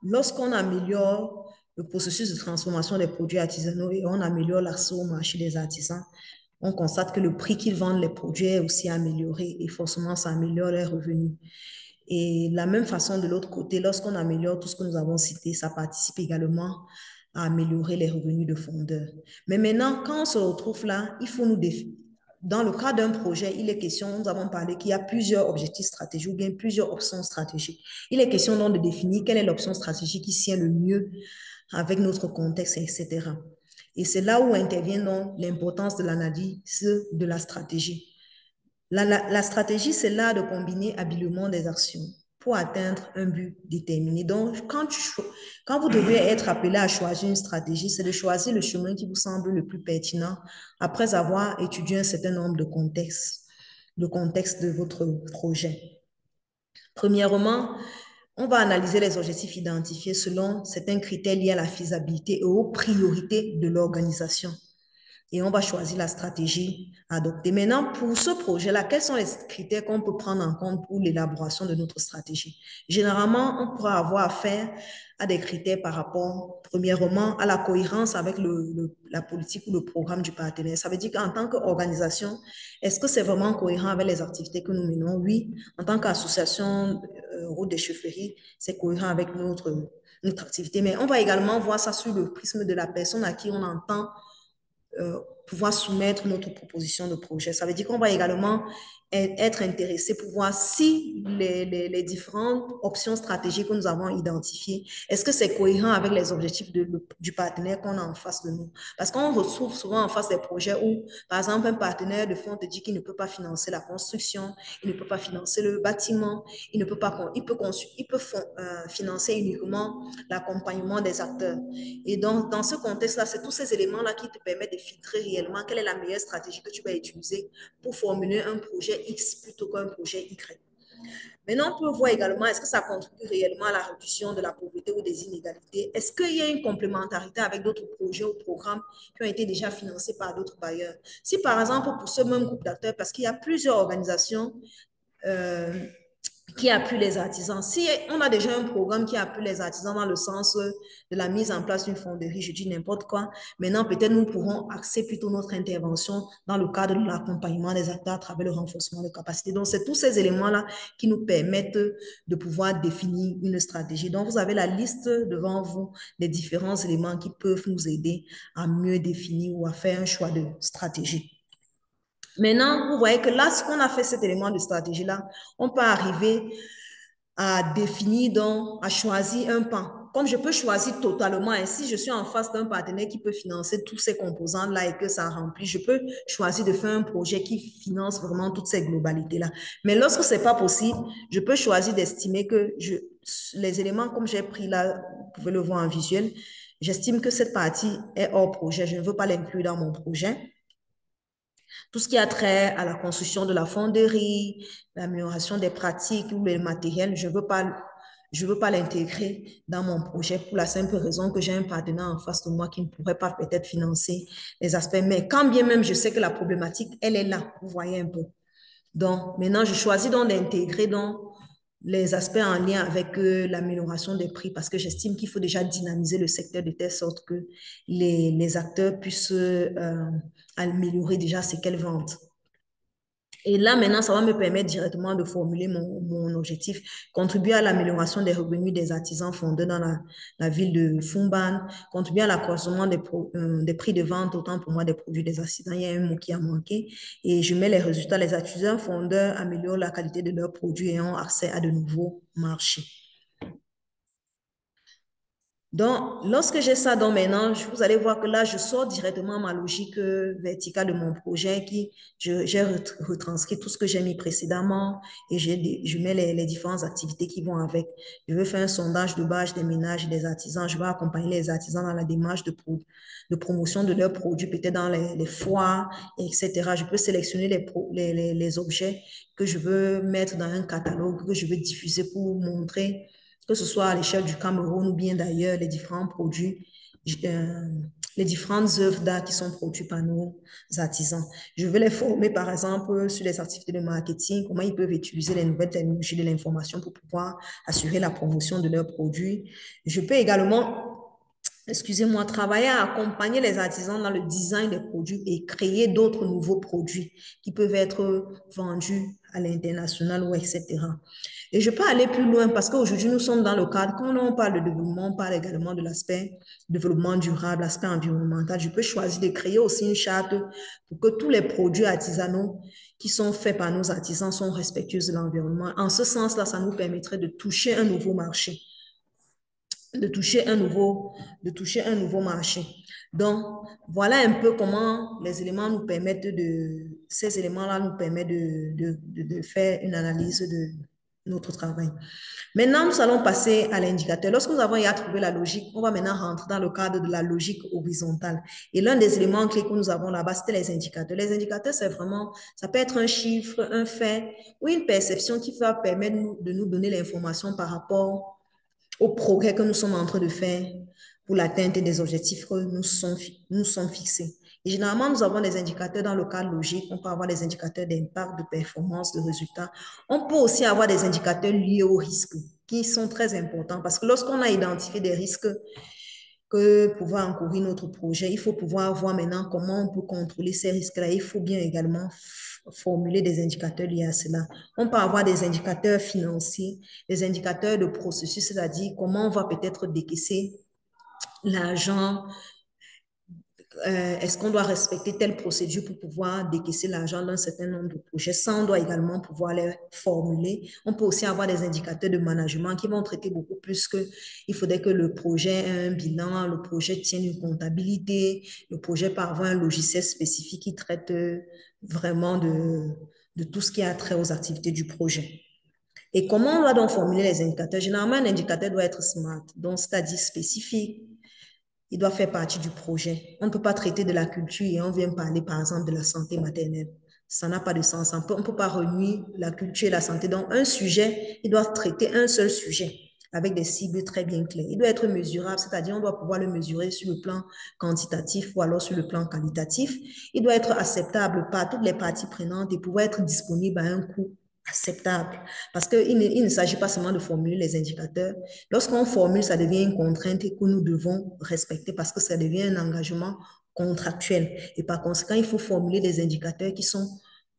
lorsqu'on améliore le processus de transformation des produits artisanaux et on améliore l'accès au marché des artisans, on constate que le prix qu'ils vendent les produits est aussi amélioré et forcément ça améliore les revenus. Et de la même façon, de l'autre côté, lorsqu'on améliore tout ce que nous avons cité, ça participe également à améliorer les revenus de fondeurs. Mais maintenant, quand on se retrouve là, il faut nous définir. Dans le cas d'un projet, il est question, nous avons parlé qu'il y a plusieurs objectifs stratégiques ou bien plusieurs options stratégiques. Il est question donc de définir quelle est l'option stratégique qui tient le mieux avec notre contexte, etc. Et c'est là où intervient donc l'importance de l'analyse de la stratégie. La stratégie, c'est l'art de combiner habilement des actions pour atteindre un but déterminé. Donc, quand vous devez être appelé à choisir une stratégie, c'est de choisir le chemin qui vous semble le plus pertinent après avoir étudié un certain nombre de contextes de votre projet. Premièrement, on va analyser les objectifs identifiés selon certains critères liés à la faisabilité et aux priorités de l'organisation. Et on va choisir la stratégie à adopter. Maintenant, pour ce projet-là, quels sont les critères qu'on peut prendre en compte pour l'élaboration de notre stratégie? Généralement, on pourra avoir affaire à des critères par rapport, premièrement, à la cohérence avec la politique ou le programme du partenaire. Ça veut dire qu'en tant qu'organisation, est-ce que c'est vraiment cohérent avec les activités que nous menons? Oui. En tant qu'association route des chefferies, c'est cohérent avec notre activité. Mais on va également voir ça sur le prisme de la personne à qui on entend pouvoir soumettre notre proposition de projet. Ça veut dire qu'on va également être intéressé pour voir si les différentes options stratégiques que nous avons identifiées, est-ce que c'est cohérent avec les objectifs du partenaire qu'on a en face de nous? Parce qu'on retrouve souvent en face des projets où, par exemple, un partenaire de fonds te dit qu'il ne peut pas financer la construction, il ne peut pas financer le bâtiment, il peut financer uniquement l'accompagnement des acteurs. Et donc, dans ce contexte-là, c'est tous ces éléments-là qui te permettent de filtrer réellement quelle est la meilleure stratégie que tu vas utiliser pour formuler un projet X plutôt qu'un projet Y. Maintenant, on peut voir également, est-ce que ça contribue réellement à la réduction de la pauvreté ou des inégalités? Est-ce qu'il y a une complémentarité avec d'autres projets ou programmes qui ont été déjà financés par d'autres bailleurs? Si par exemple, pour ce même groupe d'acteurs, parce qu'il y a plusieurs organisations qui appuie les artisans. Si on a déjà un programme qui appuie les artisans dans le sens de la mise en place d'une fonderie, je dis n'importe quoi, maintenant peut-être nous pourrons axer plutôt notre intervention dans le cadre de l'accompagnement des acteurs à travers le renforcement de capacités. Donc, c'est tous ces éléments-là qui nous permettent de pouvoir définir une stratégie. Donc, vous avez la liste devant vous des différents éléments qui peuvent nous aider à mieux définir ou à faire un choix de stratégie. Maintenant, vous voyez que là, ce qu'on a fait cet élément de stratégie-là, on peut arriver à définir, donc, à choisir un pan. Comme je peux choisir totalement, et si je suis en face d'un partenaire qui peut financer tous ces composants-là et que ça remplit, je peux choisir de faire un projet qui finance vraiment toutes ces globalités-là. Mais lorsque ce n'est pas possible, je peux choisir d'estimer que les éléments comme j'ai pris là, vous pouvez le voir en visuel, j'estime que cette partie est hors projet. Je ne veux pas l'inclure dans mon projet. Tout ce qui a trait à la construction de la fonderie, l'amélioration des pratiques ou le matériel, je veux pas l'intégrer dans mon projet pour la simple raison que j'ai un partenaire en face de moi qui ne pourrait pas peut-être financer les aspects. Mais quand bien même je sais que la problématique, elle est là, vous voyez un peu. Donc, maintenant, je choisis donc d'intégrer les aspects en lien avec l'amélioration des prix parce que j'estime qu'il faut déjà dynamiser le secteur de telle sorte que les acteurs puissent améliorer déjà ce qu'elles vendent. Et là, maintenant, ça va me permettre directement de formuler mon objectif, contribuer à l'amélioration des revenus des artisans fondés dans la ville de Fumban, contribuer à l'accroissement des prix de vente, autant pour moi des produits des artisans. Il y a un mot qui a manqué. Et je mets les résultats. Les artisans fondeurs améliorent la qualité de leurs produits et ont accès à de nouveaux marchés. Donc, lorsque j'ai ça dans maintenant, vous allez voir que là, je sors directement ma logique verticale de mon projet j'ai retranscrit tout ce que j'ai mis précédemment et je mets les différentes activités qui vont avec. Je veux faire un sondage de base des ménages et des artisans. Je vais accompagner les artisans dans la démarche de promotion de leurs produits, peut-être dans les foires, etc. Je peux sélectionner les objets que je veux mettre dans un catalogue, que je veux diffuser pour montrer que ce soit à l'échelle du Cameroun ou bien d'ailleurs, les différents produits, les différentes œuvres d'art qui sont produites par nos artisans. Je veux les former, par exemple, sur les activités de marketing, comment ils peuvent utiliser les nouvelles technologies de l'information pour pouvoir assurer la promotion de leurs produits. Je peux également travailler à accompagner les artisans dans le design des produits et créer d'autres nouveaux produits qui peuvent être vendus à l'international ou etc. Et je peux aller plus loin parce qu'aujourd'hui, nous sommes dans le cadre, quand on parle de développement, on parle également de l'aspect développement durable, l'aspect environnemental. Je peux choisir de créer aussi une charte pour que tous les produits artisanaux qui sont faits par nos artisans sont respectueux de l'environnement. En ce sens-là, ça nous permettrait de toucher un nouveau marché. De toucher un nouveau marché. Donc, voilà un peu comment les éléments nous permettent ces éléments-là nous permettent de faire une analyse de notre travail. Maintenant, nous allons passer à l'indicateur. Lorsque nous avons trouvé la logique, on va maintenant rentrer dans le cadre de la logique horizontale. Et l'un des éléments clés que nous avons là-bas, c'était les indicateurs. Les indicateurs, c'est vraiment, ça peut être un chiffre, un fait ou une perception qui va permettre de nous donner l'information par rapport au progrès que nous sommes en train de faire pour l'atteinte des objectifs que nous sommes fixés. Et généralement, nous avons des indicateurs dans le cadre logique. On peut avoir des indicateurs d'impact, de performance, de résultats. On peut aussi avoir des indicateurs liés aux risques qui sont très importants parce que lorsqu'on a identifié des risques que pouvoir encourir notre projet, il faut pouvoir voir maintenant comment on peut contrôler ces risques-là. Il faut bien également formuler des indicateurs liés à cela. On peut avoir des indicateurs financiers, des indicateurs de processus, c'est-à-dire comment on va peut-être décaisser l'argent est-ce qu'on doit respecter telle procédure pour pouvoir décaisser l'argent d'un certain nombre de projets? Ça, on doit également pouvoir les formuler. On peut aussi avoir des indicateurs de management qui vont traiter beaucoup plus que il faudrait que le projet ait un bilan, le projet tienne une comptabilité, le projet parvient à un logiciel spécifique qui traite vraiment de tout ce qui a trait aux activités du projet. Et comment on va donc formuler les indicateurs? Généralement, un indicateur doit être SMART, donc c'est-à-dire spécifique. Il doit faire partie du projet. On ne peut pas traiter de la culture et on vient parler, par exemple, de la santé maternelle. Ça n'a pas de sens. On ne peut pas renier la culture et la santé. Donc, un sujet, il doit traiter un seul sujet avec des cibles très bien claires. Il doit être mesurable, c'est-à-dire on doit pouvoir le mesurer sur le plan quantitatif ou alors sur le plan qualitatif. Il doit être acceptable par toutes les parties prenantes et pouvoir être disponible à un coût acceptable. Parce qu'il ne s'agit pas seulement de formuler les indicateurs. Lorsqu'on formule, ça devient une contrainte que nous devons respecter parce que ça devient un engagement contractuel. Et par conséquent, il faut formuler des indicateurs qui sont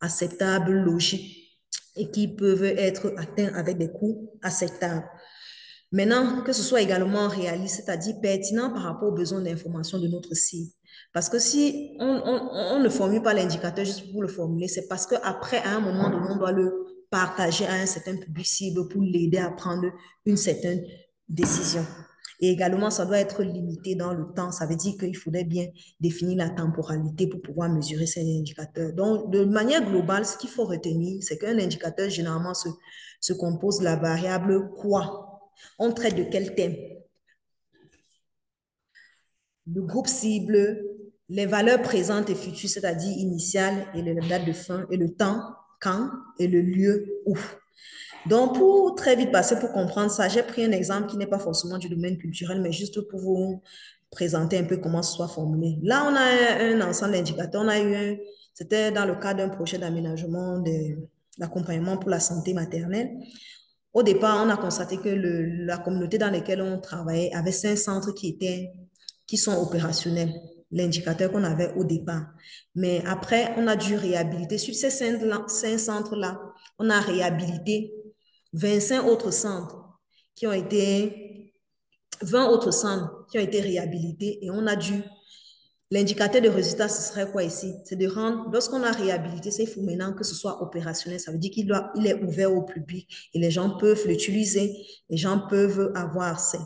acceptables, logiques et qui peuvent être atteints avec des coûts acceptables. Maintenant, que ce soit également réaliste, c'est-à-dire pertinent par rapport aux besoins d'information de notre cible. Parce que si on ne formule pas l'indicateur juste pour le formuler, c'est parce qu'après, à un moment donné, on doit le partager à un certain public cible pour l'aider à prendre une certaine décision. Et également, ça doit être limité dans le temps. Ça veut dire qu'il faudrait bien définir la temporalité pour pouvoir mesurer ces indicateurs. Donc, de manière globale, ce qu'il faut retenir, c'est qu'un indicateur, généralement, se compose de la variable quoi. On traite de quel thème? Le groupe cible, les valeurs présentes et futures, c'est-à-dire initiales et la date de fin, et le temps, quand, et le lieu, où. Donc, pour très vite passer, pour comprendre ça, j'ai pris un exemple qui n'est pas forcément du domaine culturel, mais juste pour vous présenter un peu comment ce soit formulé. Là, on a un ensemble d'indicateurs. C'était dans le cadre d'un projet d'aménagement d'accompagnement pour la santé maternelle. Au départ, on a constaté que la communauté dans laquelle on travaillait avait 5 centres qui sont opérationnels, l'indicateur qu'on avait au départ. Mais après, on a dû réhabiliter. Sur ces 5 centres-là, on a réhabilité 25 autres centres qui ont été, 20 autres centres qui ont été réhabilités et on a dû. L'indicateur de résultat, ce serait quoi ici? C'est de rendre, lorsqu'on a réhabilité, il faut maintenant que ce soit opérationnel. Ça veut dire qu'il est ouvert au public et les gens peuvent l'utiliser, les gens peuvent avoir accès.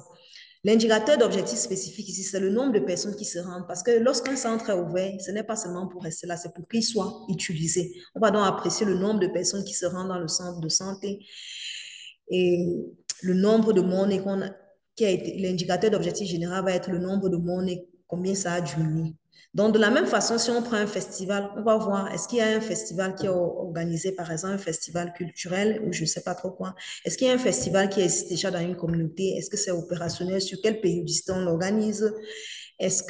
L'indicateur d'objectif spécifique ici, c'est le nombre de personnes qui se rendent. Parce que lorsqu'un centre est ouvert, ce n'est pas seulement pour rester là, c'est pour qu'il soit utilisé. On va donc apprécier le nombre de personnes qui se rendent dans le centre de santé et le nombre de monnaies qui a été, l'indicateur d'objectif général va être le nombre de monnaies, combien ça a diminué. Donc, de la même façon, si on prend un festival, on va voir, est-ce qu'il y a un festival qui est organisé, par exemple, un festival culturel ou je ne sais pas trop quoi. Est-ce qu'il y a un festival qui existe déjà dans une communauté? Est-ce que c'est opérationnel? Sur quelle périodicité on l'organise? Est-ce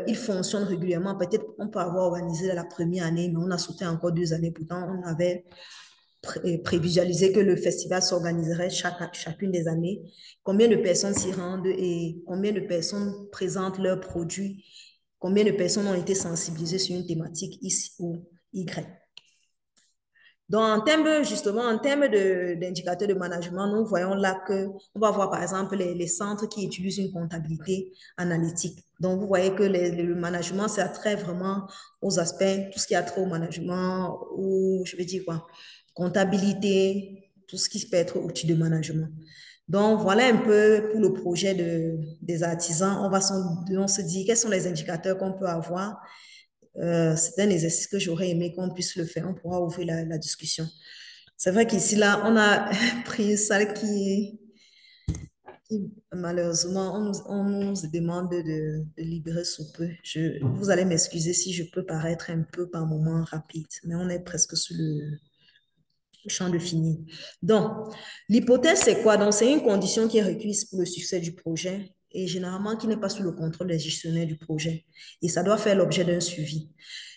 qu'il fonctionne régulièrement? Peut-être on peut avoir organisé la première année, mais on a sauté encore 2 années. Pourtant, on avait prévisualiser que le festival s'organiserait chacune des années, combien de personnes s'y rendent et combien de personnes présentent leurs produits, combien de personnes ont été sensibilisées sur une thématique X ou Y. Donc, en termes d'indicateurs de management, nous voyons là qu'on va voir par exemple les centres qui utilisent une comptabilité analytique. Donc, vous voyez que le management, ça a trait vraiment aux aspects, tout ce qui a trait au management ou, je vais dire quoi, comptabilité, tout ce qui peut être outil de management. Donc, voilà un peu pour le projet des artisans. On se dit quels sont les indicateurs qu'on peut avoir. C'est un exercice que j'aurais aimé qu'on puisse le faire. On pourra ouvrir la discussion. C'est vrai qu'ici, là, on a pris une salle qui malheureusement, on nous demande de libérer sous peu. Vous allez m'excuser si je peux paraître un peu par moment rapide, mais on est presque sur le champ de fini. Donc, l'hypothèse, c'est quoi? Donc, c'est une condition qui est requise pour le succès du projet et généralement qui n'est pas sous le contrôle des gestionnaires du projet. Et ça doit faire l'objet d'un suivi.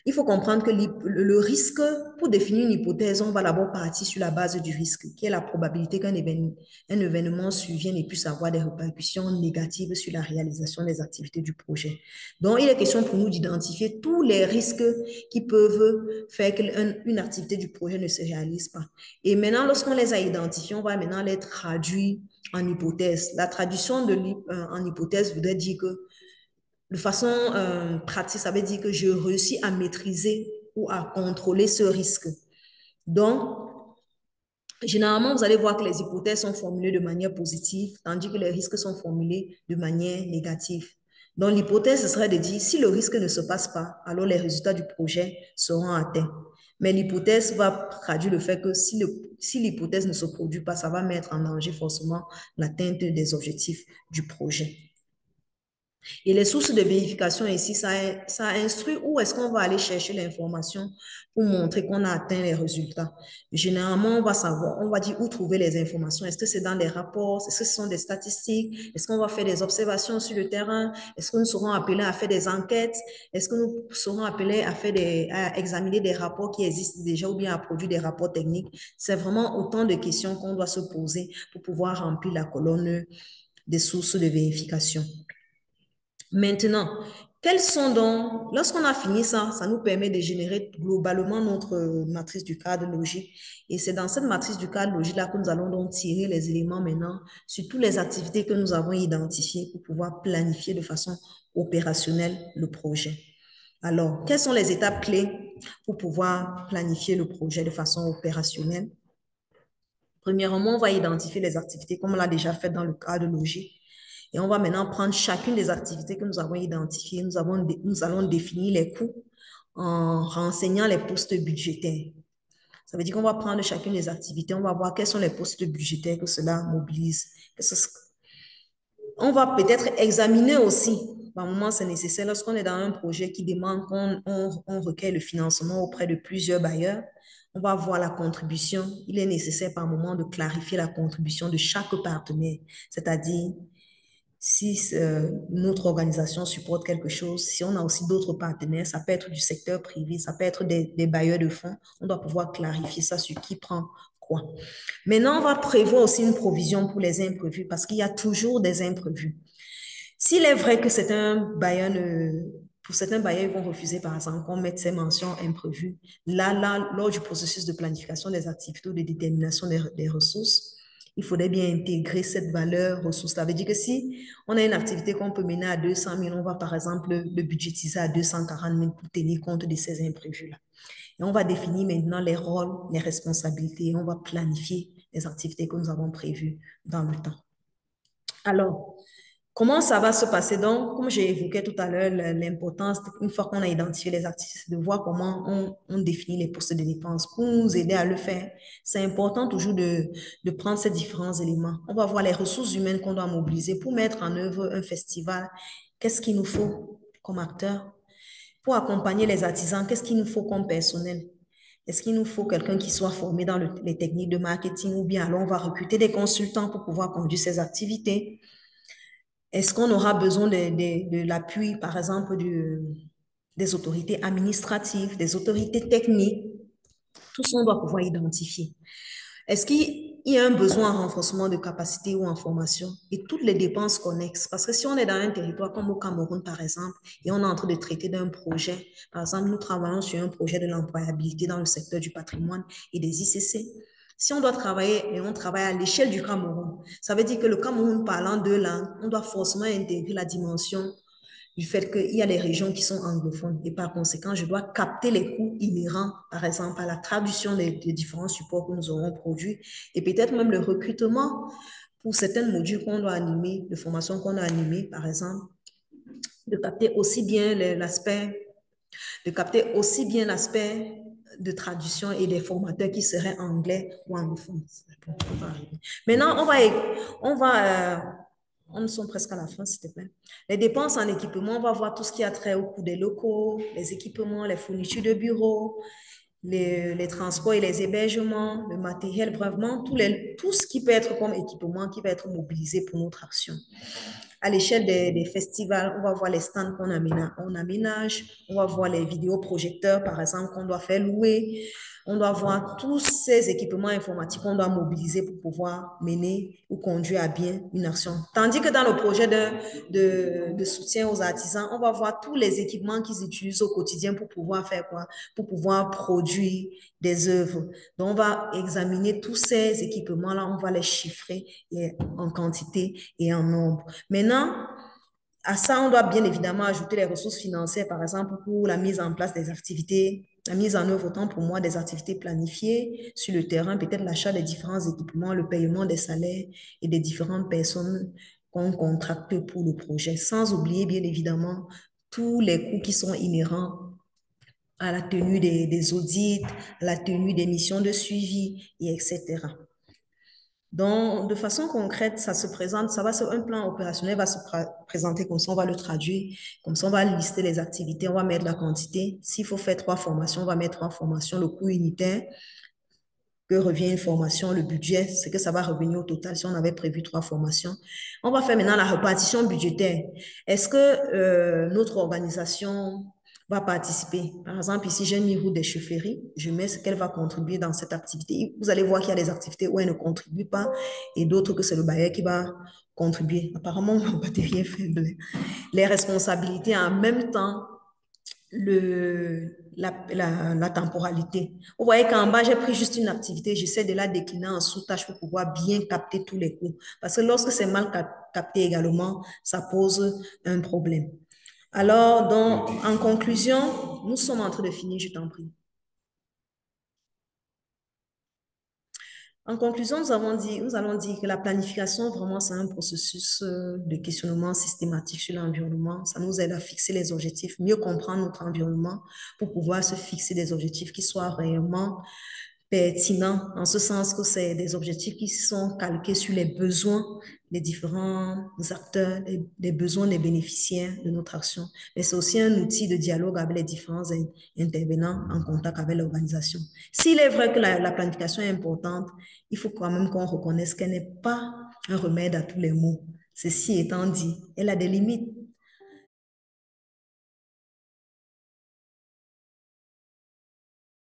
Il faut comprendre que le risque, pour définir une hypothèse, on va d'abord partir sur la base du risque, qui est la probabilité qu'un événement survienne et puisse avoir des répercussions négatives sur la réalisation des activités du projet. Donc, il est question pour nous d'identifier tous les risques qui peuvent faire qu'une activité du projet ne se réalise pas. Et maintenant, lorsqu'on les a identifiés, on va maintenant les traduire en hypothèse. La traduction en hypothèse voudrait dire que de façon pratique, ça veut dire que je réussis à maîtriser ou à contrôler ce risque. Donc, généralement, vous allez voir que les hypothèses sont formulées de manière positive, tandis que les risques sont formulés de manière négative. Donc, l'hypothèse, ce serait de dire, si le risque ne se passe pas, alors les résultats du projet seront atteints. Mais l'hypothèse va traduire le fait que si l'hypothèse ne se produit pas, ça va mettre en danger forcément l'atteinte des objectifs du projet. Et les sources de vérification ici, ça instruit où est-ce qu'on va aller chercher l'information pour montrer qu'on a atteint les résultats. Généralement, on va savoir, on va dire où trouver les informations. Est-ce que c'est dans des rapports? Est-ce que ce sont des statistiques? Est-ce qu'on va faire des observations sur le terrain? Est-ce que nous serons appelés à faire des enquêtes? Est-ce que nous serons appelés à à examiner des rapports qui existent déjà ou bien à produire des rapports techniques? C'est vraiment autant de questions qu'on doit se poser pour pouvoir remplir la colonne des sources de vérification. Maintenant, quels sont donc, lorsqu'on a fini ça, ça nous permet de générer globalement notre matrice du cadre logique. Et c'est dans cette matrice du cadre logique-là que nous allons donc tirer les éléments maintenant sur toutes les activités que nous avons identifiées pour pouvoir planifier de façon opérationnelle le projet. Alors, quelles sont les étapes clés pour pouvoir planifier le projet de façon opérationnelle? Premièrement, on va identifier les activités comme on l'a déjà fait dans le cadre logique. Et on va maintenant prendre chacune des activités que nous avons identifiées. Nous allons définir les coûts en renseignant les postes budgétaires. Ça veut dire qu'on va prendre chacune des activités, on va voir quels sont les postes budgétaires que cela mobilise. On va peut-être examiner aussi, par moment c'est nécessaire, lorsqu'on est dans un projet qui demande qu'on requiert le financement auprès de plusieurs bailleurs, on va voir la contribution. Il est nécessaire par moment de clarifier la contribution de chaque partenaire, c'est-à-dire si notre organisation supporte quelque chose, si on a aussi d'autres partenaires, ça peut être du secteur privé, ça peut être des bailleurs de fonds, on doit pouvoir clarifier ça sur qui prend quoi. Maintenant, on va prévoir aussi une provision pour les imprévus parce qu'il y a toujours des imprévus. S'il est vrai que pour certains bailleurs, ils vont refuser, par exemple, qu'on mette ces mentions imprévues, lors du processus de planification des activités ou de détermination des ressources, il faudrait bien intégrer cette valeur ressource. Ça veut dire que si on a une activité qu'on peut mener à 200 000, on va par exemple le budgétiser à 240 000 pour tenir compte de ces imprévus-là. Et on va définir maintenant les rôles, les responsabilités, et on va planifier les activités que nous avons prévues dans le temps. Alors, comment ça va se passer donc? Comme j'ai évoqué tout à l'heure, l'importance, une fois qu'on a identifié les activités, de voir comment on définit les postes de dépenses pour nous aider à le faire. C'est important toujours de prendre ces différents éléments. On va voir les ressources humaines qu'on doit mobiliser pour mettre en œuvre un festival. Qu'est-ce qu'il nous faut comme acteurs? Pour accompagner les artisans, qu'est-ce qu'il nous faut comme personnel? Est-ce qu'il nous faut quelqu'un qui soit formé dans les techniques de marketing ou bien alors on va recruter des consultants pour pouvoir conduire ces activités? Est-ce qu'on aura besoin de l'appui, par exemple, des autorités administratives, des autorités techniques? Tout ça, on doit pouvoir identifier. Est-ce qu'il y a un besoin en renforcement de capacité ou en formation et toutes les dépenses connexes? Parce que si on est dans un territoire comme au Cameroun, par exemple, et on est en train de traiter d'un projet, par exemple, nous travaillons sur un projet de l'employabilité dans le secteur du patrimoine et des ICC. Si on doit travailler et on travaille à l'échelle du Cameroun, ça veut dire que le Cameroun parlant deux langues, on doit forcément intégrer la dimension du fait qu'il y a des régions qui sont anglophones. Et par conséquent, je dois capter les coûts inhérents, par exemple, à la traduction des différents supports que nous aurons produits et peut-être même le recrutement pour certains modules qu'on doit animer, de formation qu'on doit animer, par exemple, de capter aussi bien l'aspect de traduction et des formateurs qui seraient anglais ou anglophones. Maintenant, on sommes presque à la fin, s'il te plaît. Les dépenses en équipement, on va voir tout ce qui a trait au coût des locaux, les équipements, les fournitures de bureaux, les transports et les hébergements, le matériel, vraiment, tout ce qui peut être comme équipement qui va être mobilisé pour notre action. À l'échelle des festivals, on va voir les stands qu'on aménage, on va voir les vidéoprojecteurs, par exemple, qu'on doit faire louer. On doit voir tous ces équipements informatiques qu'on doit mobiliser pour pouvoir mener ou conduire à bien une action. Tandis que dans le projet de soutien aux artisans, on va voir tous les équipements qu'ils utilisent au quotidien pour pouvoir faire quoi? Pour pouvoir produire des œuvres. Donc, on va examiner tous ces équipements-là, on va les chiffrer en quantité et en nombre. Maintenant, À ça, on doit bien évidemment ajouter les ressources financières, par exemple, pour la mise en place des activités, la mise en œuvre, autant pour moi, des activités planifiées sur le terrain, peut-être l'achat des différents équipements, le paiement des salaires et des différentes personnes qu'on contracte pour le projet, sans oublier, bien évidemment, tous les coûts qui sont inhérents à la tenue des audits, à la tenue des missions de suivi, et etc. Donc, de façon concrète, ça se présente, un plan opérationnel va se présenter comme ça, on va le traduire, comme ça, on va lister les activités, on va mettre la quantité. S'il faut faire 3 formations, on va mettre 3 formations, le coût unitaire, que revient une formation, le budget, c'est que ça va revenir au total si on avait prévu 3 formations. On va faire maintenant la répartition budgétaire. Est-ce que notre organisation va participer? Par exemple, ici, j'ai mis route des chaufferies. Je mets ce qu'elle va contribuer dans cette activité. Vous allez voir qu'il y a des activités où elle ne contribue pas et d'autres que c'est le bailleur qui va contribuer. Apparemment, on va pas rien faible. Les responsabilités en même temps la temporalité. Vous voyez qu'en bas, j'ai pris juste une activité, j'essaie de la décliner en sous-tâches pour pouvoir bien capter tous les coûts. Parce que lorsque c'est mal capté également, ça pose un problème. Alors, donc, en conclusion, nous sommes en train de finir, je t'en prie. En conclusion, nous allons dire que la planification, vraiment, c'est un processus de questionnement systématique sur l'environnement. Ça nous aide à fixer les objectifs, mieux comprendre notre environnement pour pouvoir se fixer des objectifs qui soient réellement pertinents, en ce sens que c'est des objectifs qui sont calqués sur les besoins des différents acteurs, des besoins des bénéficiaires de notre action. Mais c'est aussi un outil de dialogue avec les différents intervenants en contact avec l'organisation. S'il est vrai que la planification est importante, il faut quand même qu'on reconnaisse qu'elle n'est pas un remède à tous les maux. Ceci étant dit, elle a des limites.